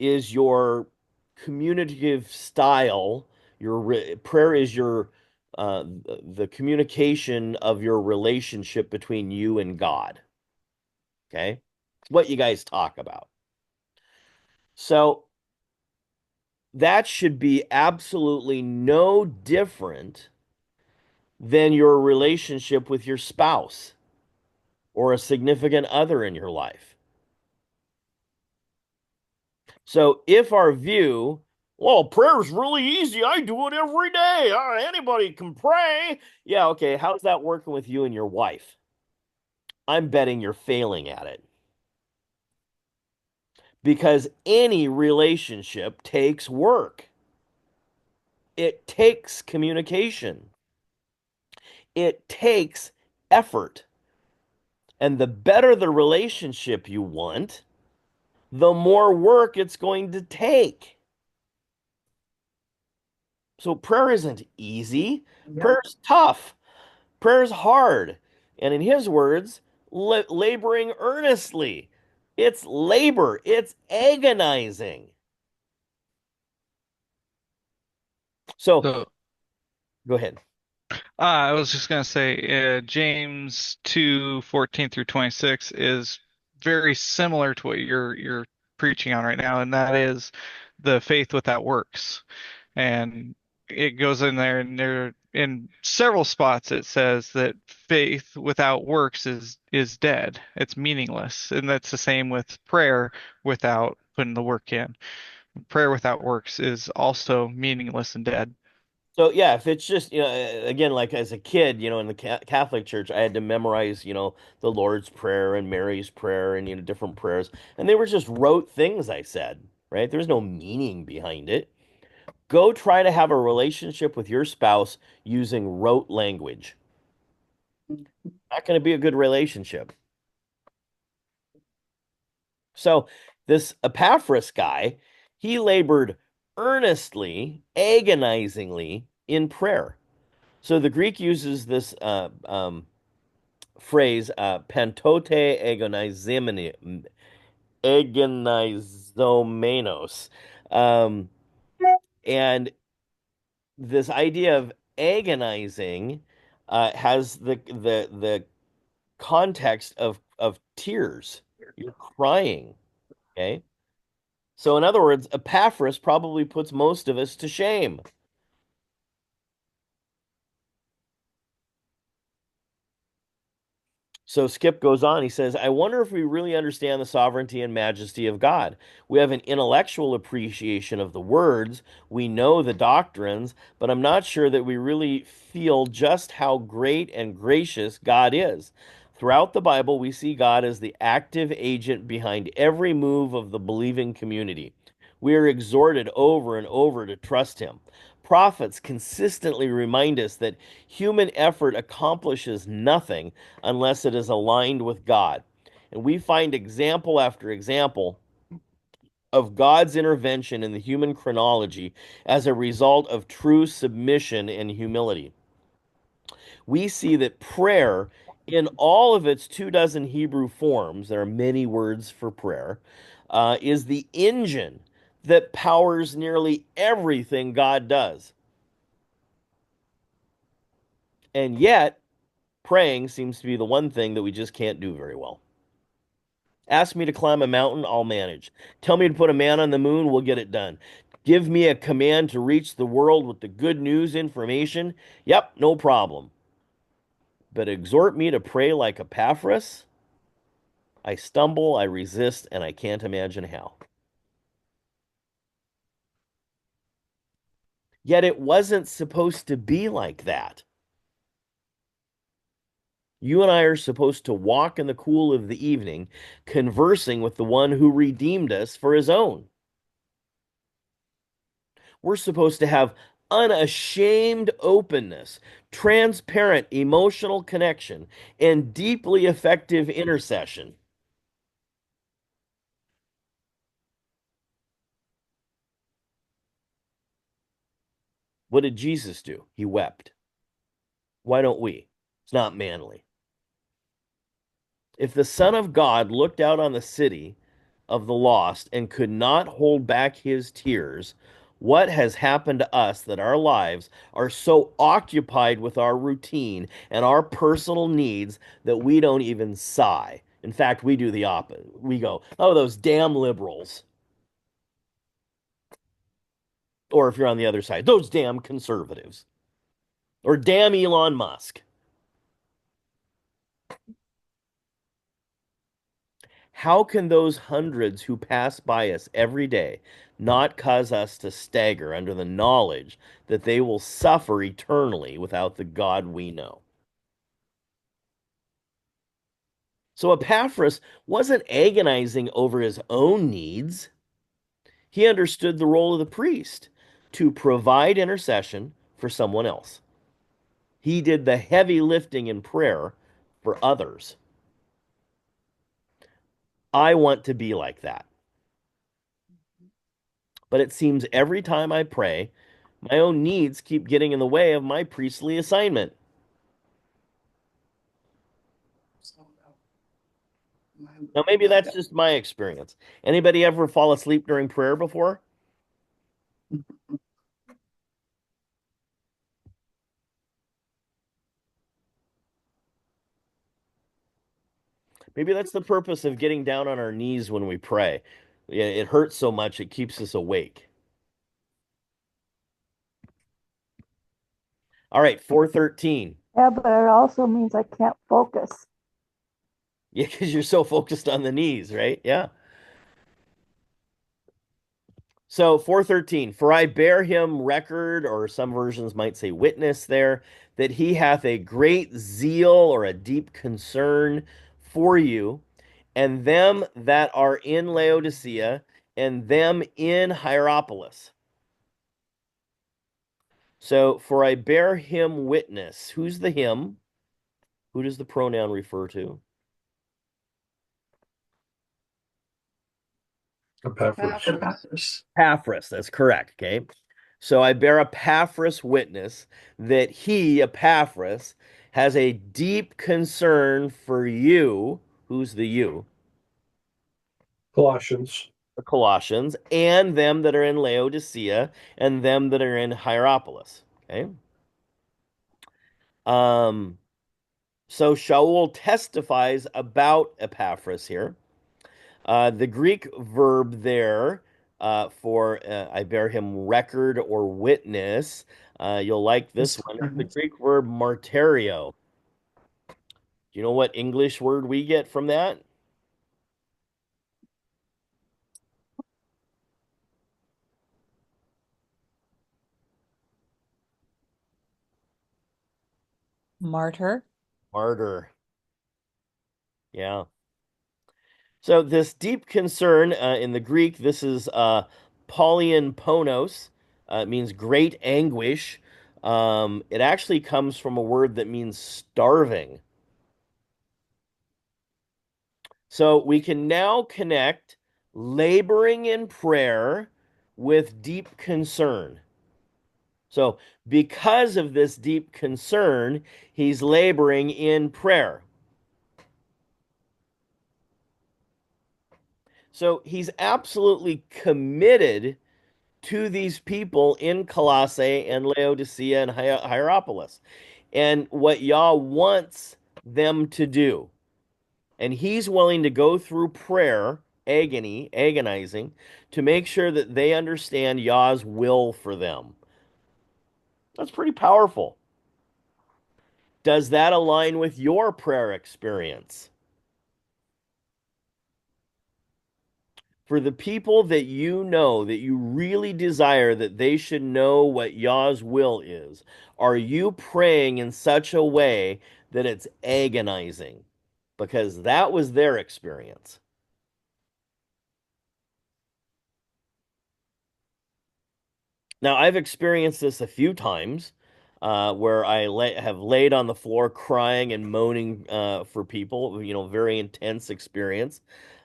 is your communicative style. Prayer is your the communication of your relationship between you and God. Okay, what you guys talk about. So that should be absolutely no different than your relationship with your spouse or a significant other in your life. So if our view, well, prayer's really easy. I do it every day. Anybody can pray. Yeah, okay. How's that working with you and your wife? I'm betting you're failing at it because any relationship takes work. It takes communication. It takes effort. And the better the relationship you want, the more work it's going to take. So prayer isn't easy. Yep. Prayer's tough. Prayer's hard. And in his words, laboring earnestly. It's labor. It's agonizing. So So, go ahead. I was just gonna say, James 2:14 through 26 is very similar to what you're preaching on right now, and that is the faith without works. And it goes in there, and there in several spots it says that faith without works is dead. It's meaningless. And that's the same with prayer without putting the work in. Prayer without works is also meaningless and dead. So yeah, if it's just, again, like as a kid, in the Catholic Church, I had to memorize, the Lord's Prayer and Mary's Prayer and, different prayers, and they were just rote things I said, right? There's no meaning behind it. Go try to have a relationship with your spouse using rote language. Not going to be a good relationship. So this Epaphras guy, he labored earnestly, agonizingly in prayer. So the Greek uses this phrase, pantote agonizomenos. Um, and this idea of agonizing has the context of tears. You're crying, okay? So in other words, Epaphras probably puts most of us to shame. So Skip goes on. He says, I wonder if we really understand the sovereignty and majesty of God. We have an intellectual appreciation of the words, we know the doctrines, but I'm not sure that we really feel just how great and gracious God is. Throughout the Bible, we see God as the active agent behind every move of the believing community. We are exhorted over and over to trust Him. Prophets consistently remind us that human effort accomplishes nothing unless it is aligned with God. And we find example after example of God's intervention in the human chronology as a result of true submission and humility. We see that prayer, in all of its 24 Hebrew forms, there are many words for prayer, is the engine that powers nearly everything God does. And yet, praying seems to be the one thing that we just can't do very well. Ask me to climb a mountain, I'll manage. Tell me to put a man on the moon, we'll get it done. Give me a command to reach the world with the good news information. Yep, no problem. But exhort me to pray like Epaphras? I stumble, I resist, and I can't imagine how. Yet it wasn't supposed to be like that. You and I are supposed to walk in the cool of the evening, conversing with the one who redeemed us for his own. We're supposed to have unashamed openness, transparent emotional connection, and deeply effective intercession. What did Jesus do? He wept. Why don't we? It's not manly. If the Son of God looked out on the city of the lost and could not hold back his tears, what has happened to us that our lives are so occupied with our routine and our personal needs that we don't even sigh? In fact, we do the opposite. We go, oh, those damn liberals. Or if you're on the other side, those damn conservatives. Or damn Elon Musk. How can those hundreds who pass by us every day not cause us to stagger under the knowledge that they will suffer eternally without the God we know? So Epaphras wasn't agonizing over his own needs. He understood the role of the priest to provide intercession for someone else. He did the heavy lifting in prayer for others. I want to be like that. But it seems every time I pray, my own needs keep getting in the way of my priestly assignment. Now, maybe that's just my experience. Anybody ever fall asleep during prayer before? Maybe that's the purpose of getting down on our knees when we pray. Yeah, it hurts so much, it keeps us awake. All right, 413. Yeah, but it also means I can't focus. Yeah, because you're so focused on the knees, right? Yeah. So 413, for I bear him record, or some versions might say witness there, that he hath a great zeal or a deep concern for you, and them that are in Laodicea, and them in Hierapolis. So for I bear him witness. Who's the him? Who does the pronoun refer to? Epaphras. Epaphras. Epaphras, that's correct. Okay. So I bear Epaphras witness that he, Epaphras, has a deep concern for you. Who's the you? Colossians. The Colossians, and them that are in Laodicea, and them that are in Hierapolis. Okay. Um, so Shaul testifies about Epaphras here. The Greek verb there for I bear him record or witness, you'll like this one. It's the Greek verb martyrio. Do you know what English word we get from that? Martyr. Martyr. Yeah. So this deep concern in the Greek, this is Paulian ponos. It means great anguish. It actually comes from a word that means starving. So we can now connect laboring in prayer with deep concern. So, because of this deep concern, he's laboring in prayer. So, he's absolutely committed to these people in Colossae and Laodicea and Hierapolis and what Yah wants them to do. And he's willing to go through prayer, agonizing, to make sure that they understand Yah's will for them. That's pretty powerful. Does that align with your prayer experience? For the people that you really desire that they should know what Yah's will is, are you praying in such a way that it's agonizing? Because that was their experience. Now, I've experienced this a few times where have laid on the floor crying and moaning for people, very intense experience.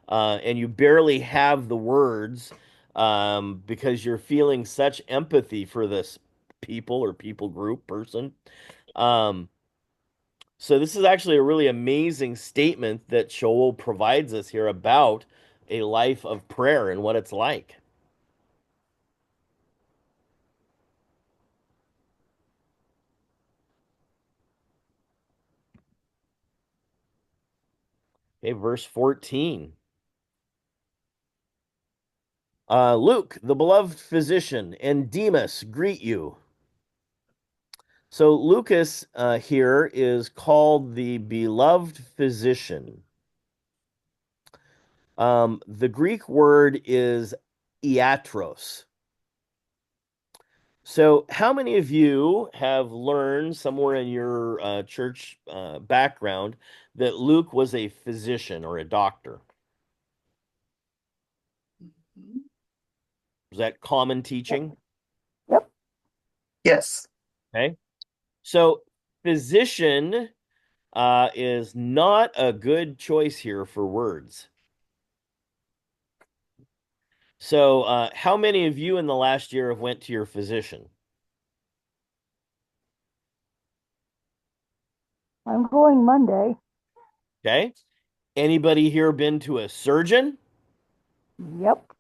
And you barely have the words because you're feeling such empathy for this people or people group person. Um, so this is actually a really amazing statement that Shoal provides us here about a life of prayer and what it's like. Okay, verse 14. Luke, the beloved physician, and Demas greet you. So Lucas here is called the beloved physician. The Greek word is iatros. So, how many of you have learned somewhere in your church background that Luke was a physician or a doctor? Is that common teaching? Yep. Yes. Okay. So, physician is not a good choice here for words. So, how many of you in the last year have went to your physician? I'm going Monday. Okay. Anybody here been to a surgeon? Yep.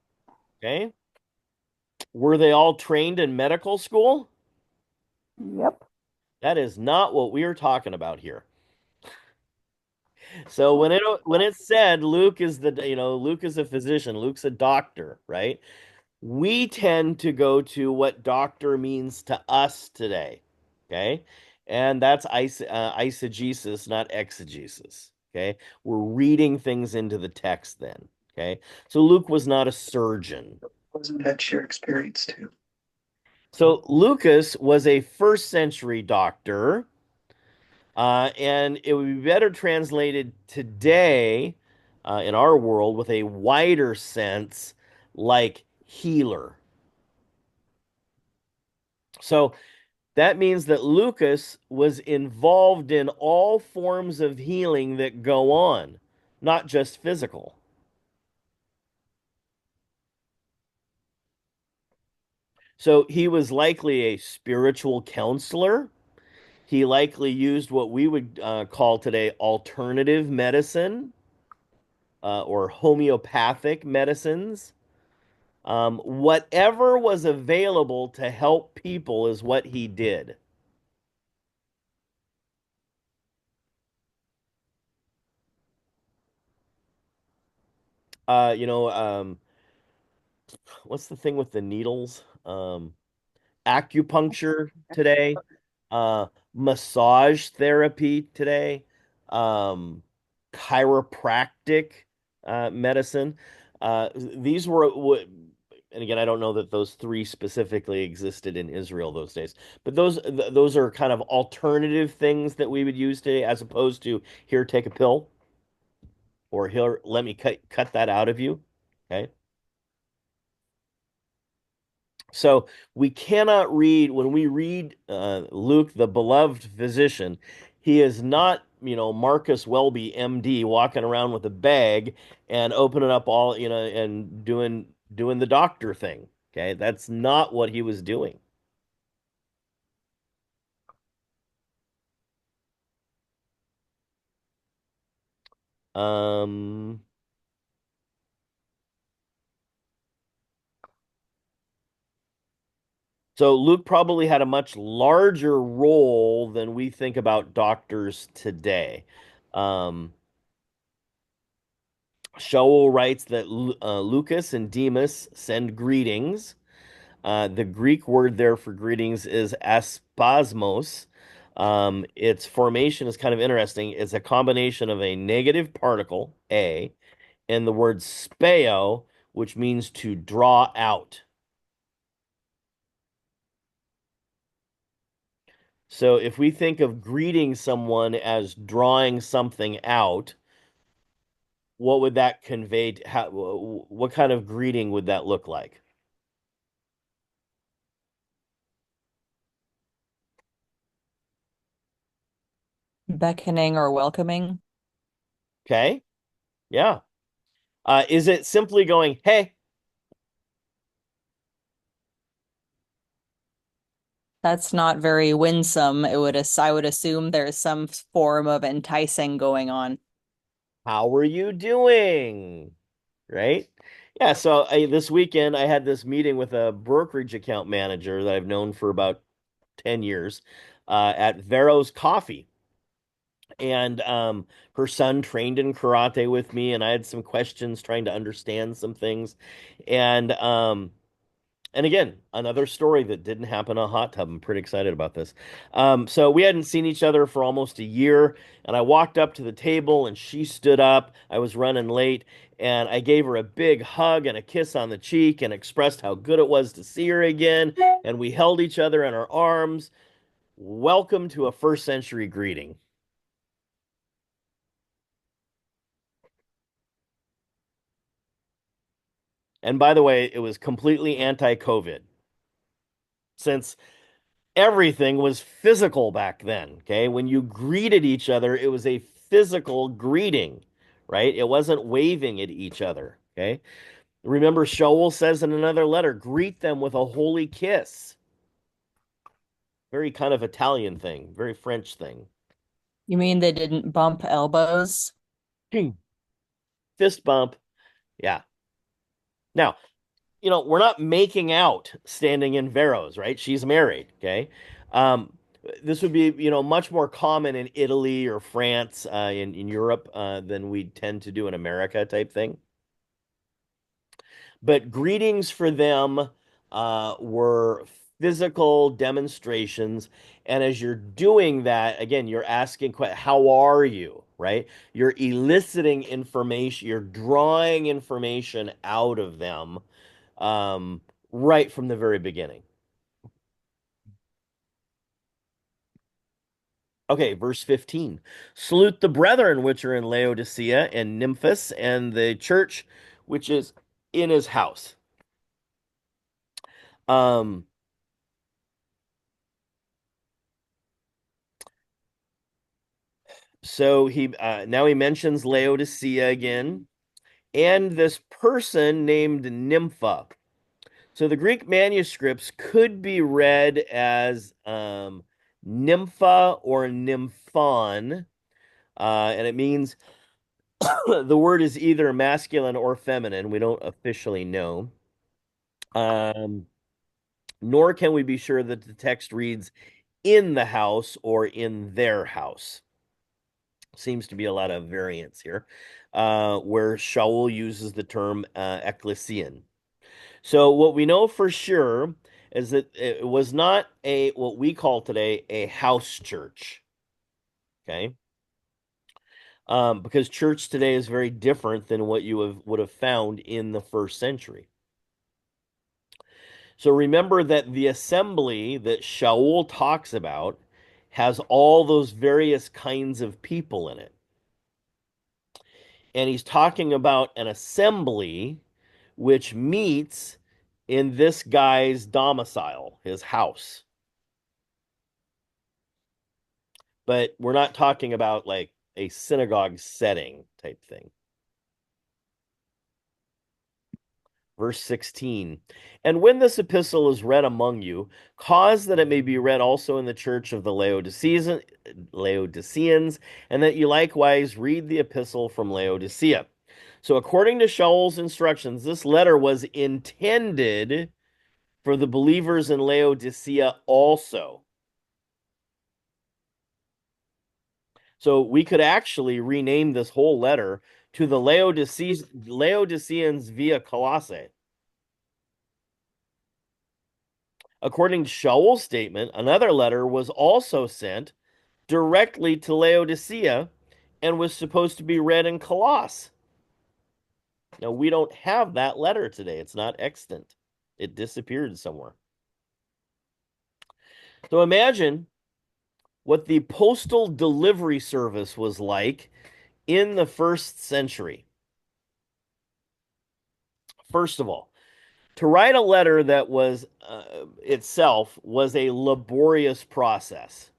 Okay. Were they all trained in medical school? Yep. That is not what we are talking about here. So when it said Luke is Luke is a physician, Luke's a doctor, right? We tend to go to what doctor means to us today, okay? And that's eisegesis, not exegesis, okay? We're reading things into the text then, okay? So Luke was not a surgeon. Wasn't that your experience too? So Lucas was a first century doctor, and it would be better translated today in our world with a wider sense, like healer. So that means that Lucas was involved in all forms of healing that go on, not just physical. So he was likely a spiritual counselor. He likely used what we would call today alternative medicine or homeopathic medicines. Whatever was available to help people is what he did. Uh, you know, um, what's the thing with the needles? Acupuncture today, massage therapy today, um, chiropractic medicine. These were, and again, I don't know that those three specifically existed in Israel those days, but those are kind of alternative things that we would use today, as opposed to here, take a pill, or here, let me cut that out of you. Okay. So we cannot read, when we read Luke, the beloved physician, he is not, Marcus Welby, MD, walking around with a bag and opening up all, and doing the doctor thing. Okay, that's not what he was doing. Um, so Luke probably had a much larger role than we think about doctors today. Um, Shaul writes that Lucas and Demas send greetings. The Greek word there for greetings is aspasmos. Its formation is kind of interesting. It's a combination of a negative particle, a, and the word speo, which means to draw out. So if we think of greeting someone as drawing something out, what would that convey? What kind of greeting would that look like? Beckoning or welcoming. Okay. Yeah. Is it simply going, hey? That's not very winsome. I would assume there's some form of enticing going on. How are you doing? Right? Yeah, so this weekend I had this meeting with a brokerage account manager that I've known for about 10 years at Vero's Coffee. And her son trained in karate with me, and I had some questions trying to understand some things. And and again, another story that didn't happen in a hot tub. I'm pretty excited about this. So we hadn't seen each other for almost a year, and I walked up to the table and she stood up. I was running late, and I gave her a big hug and a kiss on the cheek and expressed how good it was to see her again. And we held each other in our arms. Welcome to a first century greeting. And by the way, it was completely anti-COVID since everything was physical back then. Okay. When you greeted each other, it was a physical greeting, right? It wasn't waving at each other. Okay. Remember, Shaul says in another letter, greet them with a holy kiss. Very kind of Italian thing, very French thing. You mean they didn't bump elbows? Fist bump. Yeah. Now, we're not making out standing in Veros, right? She's married. Okay. Um, this would be, much more common in Italy or France, in Europe, than we tend to do in America type thing. But greetings for them were physical demonstrations. And as you're doing that, again, you're asking, how are you? Right? You're eliciting information, you're drawing information out of them right from the very beginning. Okay, verse 15. Salute the brethren which are in Laodicea and Nymphas and the church which is in his house. Um, so he now he mentions Laodicea again, and this person named Nympha. So the Greek manuscripts could be read as Nympha or Nymphon, and it means the word is either masculine or feminine. We don't officially know. Um, Nor can we be sure that the text reads in the house or in their house. Seems to be a lot of variance here, where Shaul uses the term ecclesian. So what we know for sure is that it was not a what we call today a house church. Okay. Because church today is very different than what would have found in the first century. So remember that the assembly that Shaul talks about has all those various kinds of people in it. And he's talking about an assembly which meets in this guy's domicile, his house. But we're not talking about like a synagogue setting type thing. Verse 16. And when this epistle is read among you, cause that it may be read also in the church of the Laodiceans, and that you likewise read the epistle from Laodicea. So, according to Shaul's instructions, this letter was intended for the believers in Laodicea also. So, we could actually rename this whole letter to the Laodiceans via Colossae. According to Shaul's statement, another letter was also sent directly to Laodicea and was supposed to be read in Colossus. Now, we don't have that letter today. It's not extant. It disappeared somewhere. So imagine what the postal delivery service was like in the first century. First of all, to write a letter that was itself was a laborious process.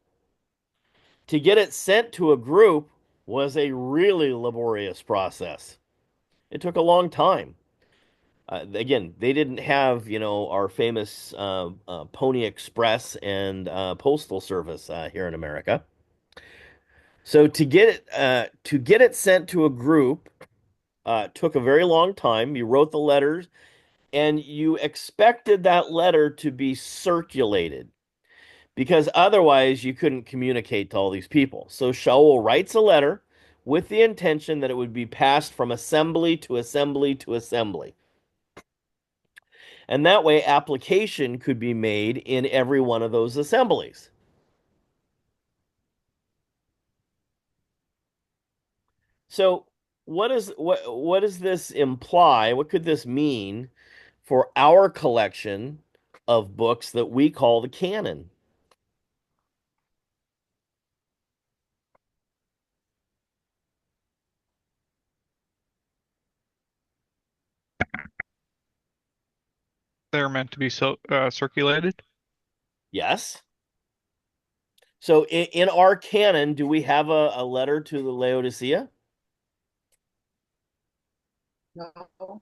To get it sent to a group was a really laborious process. It took a long time. Again, they didn't have, our famous Pony Express and postal service here in America. So to get it sent to a group took a very long time. You wrote the letters, and you expected that letter to be circulated because otherwise you couldn't communicate to all these people. So Shaul writes a letter with the intention that it would be passed from assembly to assembly to assembly. And that way application could be made in every one of those assemblies. So what does this imply? What could this mean for our collection of books that we call the canon? They're meant to be circulated. Yes. So in our canon, do we have a letter to the Laodicea? No.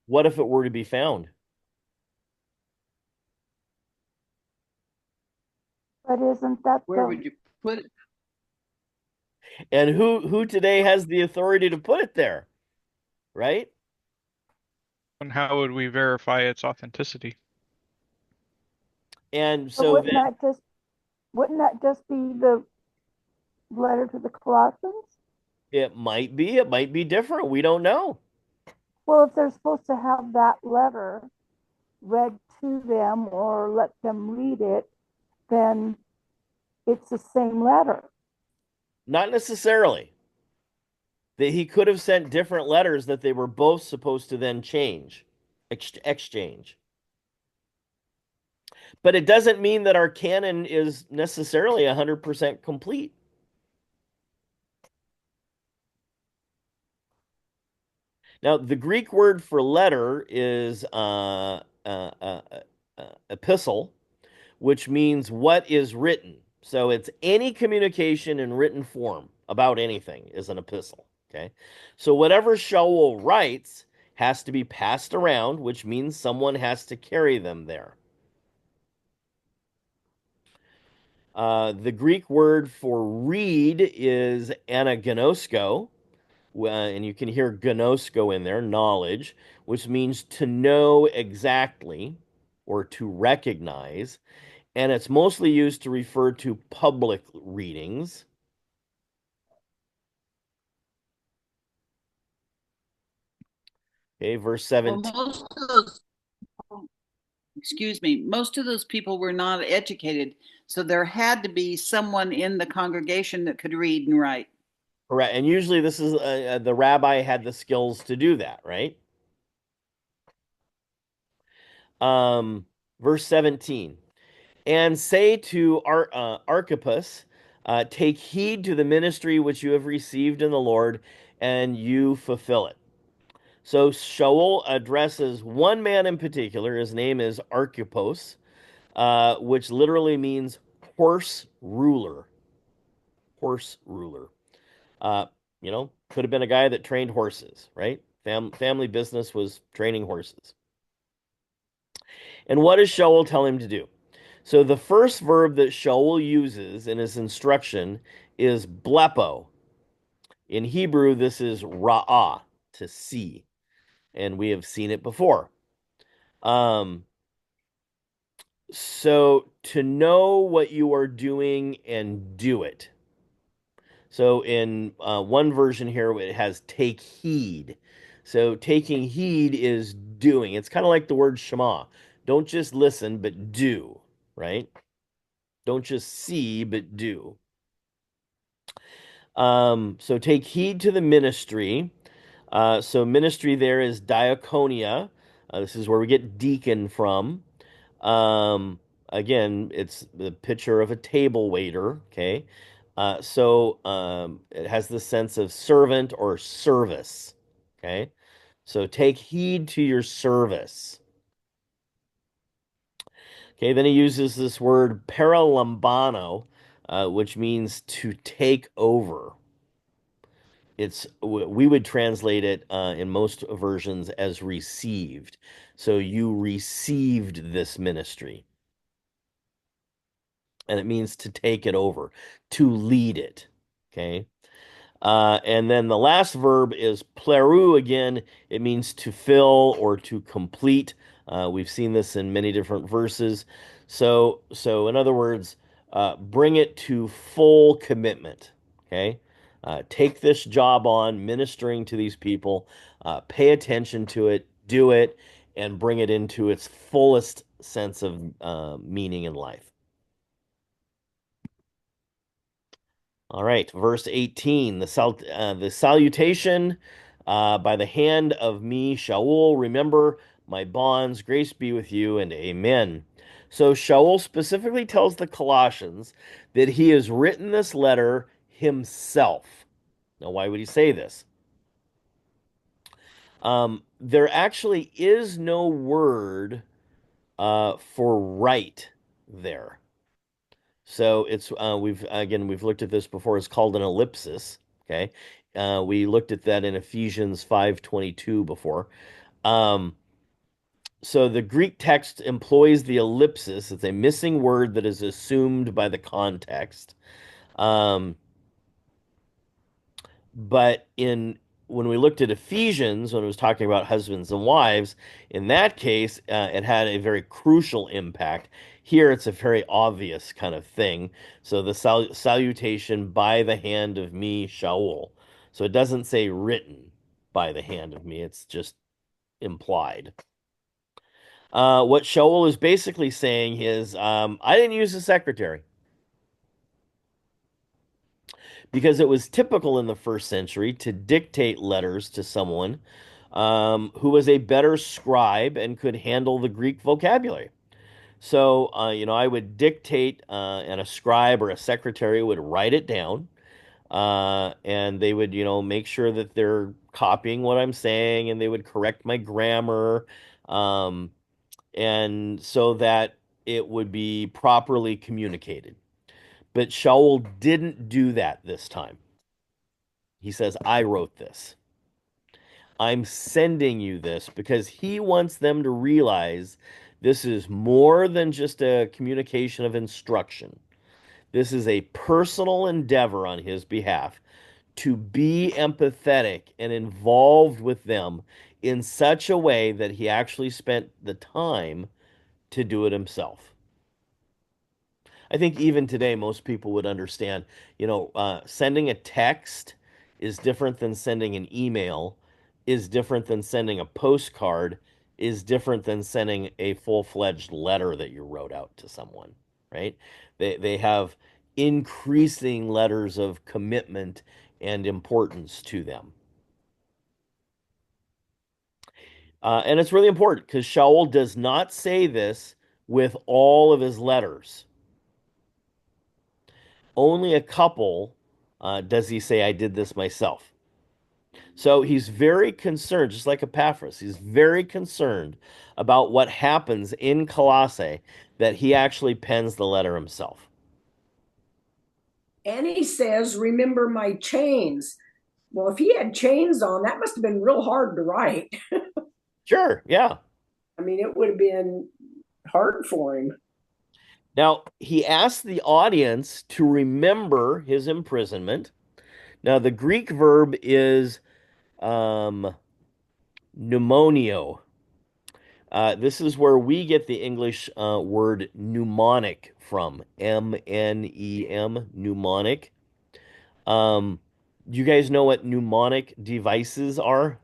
What if it were to be found? But isn't that Where the, would you put it? And who today has the authority to put it there? Right? And how would we verify its authenticity? And but so wouldn't then that just Wouldn't that just be the letter to the Colossians? It might be. It might be different. We don't know. Well, if they're supposed to have that letter read to them or let them read it, then it's the same letter. Not necessarily. That he could have sent different letters that they were both supposed to then exchange. But it doesn't mean that our canon is necessarily 100% complete. Now, the Greek word for letter is epistle, which means what is written. So it's any communication in written form about anything is an epistle. Okay. So whatever Shaul writes has to be passed around, which means someone has to carry them there. The Greek word for read is anagnosko, and you can hear gnosko in there, knowledge, which means to know exactly or to recognize. And it's mostly used to refer to public readings. Okay, verse Well, 17. most of those, excuse me, most of those people were not educated. So there had to be someone in the congregation that could read and write. Correct. And usually this is the rabbi had the skills to do that, right? Um, verse 17. And say to Archippus, take heed to the ministry which you have received in the Lord, and you fulfill it. So Shaul addresses one man in particular. His name is Archippus, which literally means horse ruler. Horse ruler. Uh, could have been a guy that trained horses, right? Family business was training horses. And what does Shaul tell him to do? So the first verb that Shaul uses in his instruction is blepo. In Hebrew, this is ra'ah, to see, and we have seen it before. Um, so to know what you are doing and do it. So in one version here, it has take heed. So taking heed is doing. It's kind of like the word Shema. Don't just listen, but do, right? Don't just see, but do. So take heed to the ministry. So ministry there is diaconia. This is where we get deacon from. Um, Again, it's the picture of a table waiter. Okay. It has the sense of servant or service. Okay. So take heed to your service. Okay. Then he uses this word paralambano, which means to take over. We would translate it in most versions as received. So you received this ministry, and it means to take it over, to lead it. Okay. And then the last verb is pleru again. It means to fill or to complete. We've seen this in many different verses. So in other words, bring it to full commitment. Okay. Take this job on, ministering to these people. Pay attention to it, do it, and bring it into its fullest sense of meaning in life. All right, verse 18, the salutation by the hand of me, Shaul, remember my bonds, grace be with you, and amen. So Shaul specifically tells the Colossians that he has written this letter himself. Now, why would he say this? There actually is no word for right there. So it's we've looked at this before. It's called an ellipsis. Okay, we looked at that in Ephesians 5:22 before. Um, so the Greek text employs the ellipsis. It's a missing word that is assumed by the context. Um, but in when we looked at Ephesians, when it was talking about husbands and wives, in that case, it had a very crucial impact. Here, it's a very obvious kind of thing. So the salutation by the hand of me, Shaul. So it doesn't say written by the hand of me, it's just implied. What Shaul is basically saying is, I didn't use a secretary because it was typical in the first century to dictate letters to someone who was a better scribe and could handle the Greek vocabulary. So, I would dictate, and a scribe or a secretary would write it down, and they would, make sure that they're copying what I'm saying, and they would correct my grammar, um, and so that it would be properly communicated. But Shaul didn't do that this time. He says, I wrote this. I'm sending you this because he wants them to realize this is more than just a communication of instruction. This is a personal endeavor on his behalf to be empathetic and involved with them in such a way that he actually spent the time to do it himself. I think even today, most people would understand, sending a text is different than sending an email, is different than sending a postcard, is different than sending a full-fledged letter that you wrote out to someone, right? They have increasing letters of commitment and importance to them. And it's really important because Shaul does not say this with all of his letters. Only a couple does he say, I did this myself. So he's very concerned, just like Epaphras, he's very concerned about what happens in Colossae that he actually pens the letter himself. And he says, remember my chains. Well, if he had chains on, that must have been real hard to write. Sure, yeah. I mean, it would have been hard for him. Now, he asked the audience to remember his imprisonment. Now, the Greek verb is pneumonio. This is where we get the English word mnemonic from. M-N-E-M, mnemonic. Do you guys know what mnemonic devices are?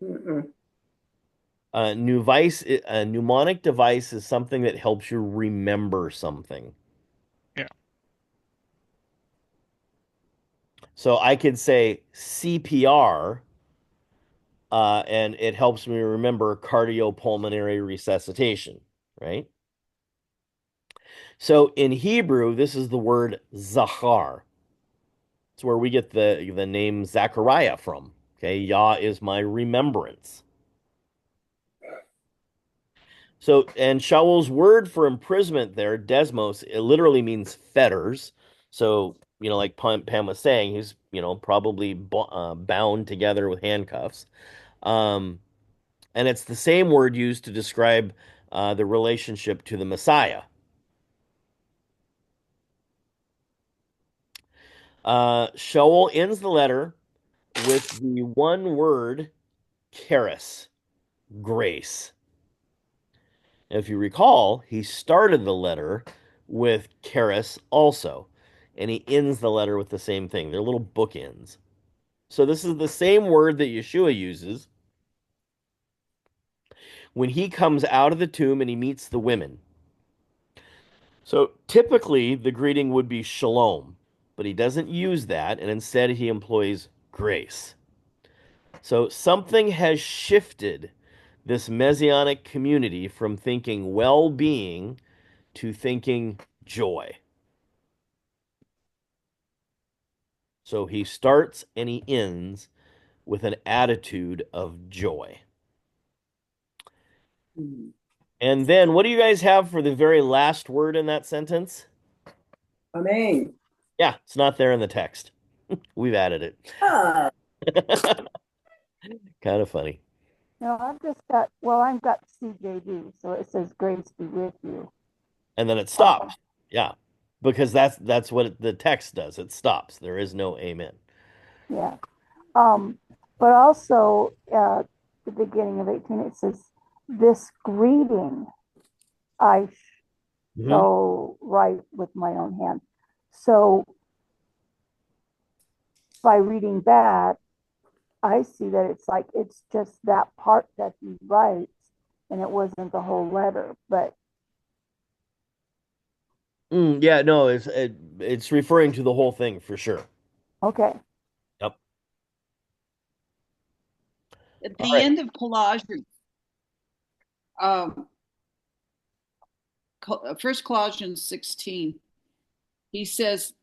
Mm-mm. A mnemonic device is something that helps you remember something. Yeah. So I could say CPR, and it helps me remember cardiopulmonary resuscitation, right? So in Hebrew, this is the word zachar. It's where we get the name Zachariah from. Okay, Yah is my remembrance. So, and Shaul's word for imprisonment there, desmos, it literally means fetters. So, like Pam was saying, he's, probably bound together with handcuffs. Um, and it's the same word used to describe the relationship to the Messiah. Shaul ends the letter with the one word, charis, grace. If you recall, he started the letter with charis also, and he ends the letter with the same thing. They're little bookends. So this is the same word that Yeshua uses when he comes out of the tomb and he meets the women. So typically the greeting would be shalom, but he doesn't use that, and instead he employs grace. So something has shifted this messianic community from thinking well-being to thinking joy. So he starts and he ends with an attitude of joy. And then what do you guys have for the very last word in that sentence? Amen. Yeah, it's not there in the text. We've added it. Ah, Kind of funny. No, I've got CJD, so it says grace be with you. And then it Um, stops. Yeah. Because that's what the text does. It stops. There is no amen. yeah. But also, the beginning of 18, it says, this greeting I Mhm. shall write with my own hand. So by reading that, I see that it's like it's just that part that he writes, and it wasn't the whole letter. But Yeah, no, it's referring to the whole thing for sure. okay, Yep. At All the right. end of Colossians, um, First Colossians 16, he says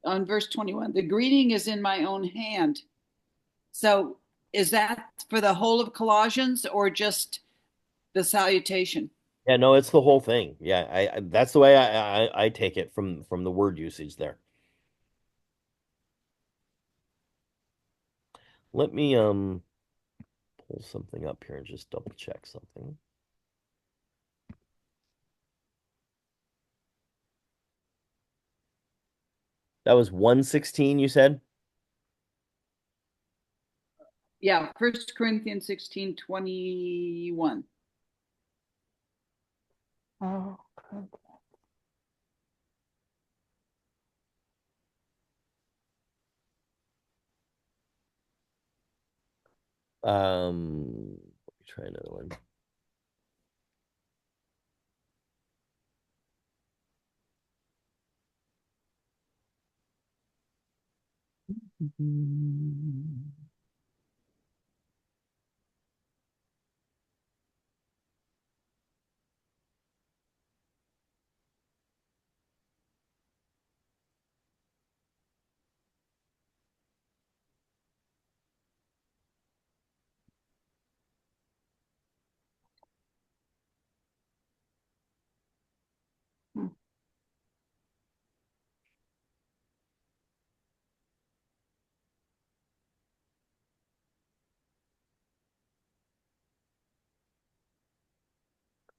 on verse 21, the greeting is in my own hand. So is that for the whole of Colossians or just the salutation? Yeah, no, it's the whole thing. Yeah, that's the way I take it from the word usage there. Let me pull something up here and just double check something. That was 116, you said? Yeah, First Corinthians 16:21. oh, okay. Let me try another one. Hmm.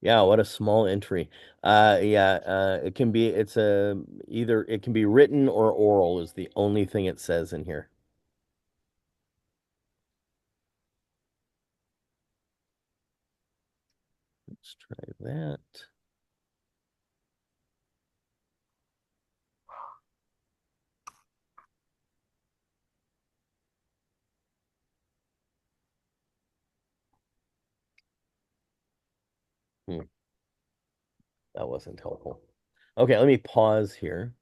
Yeah, what a small entry. Yeah, it can be it's a either it can be written or oral is the only thing it says in here. Let's try that. Hmm, that wasn't helpful. Okay, let me pause here.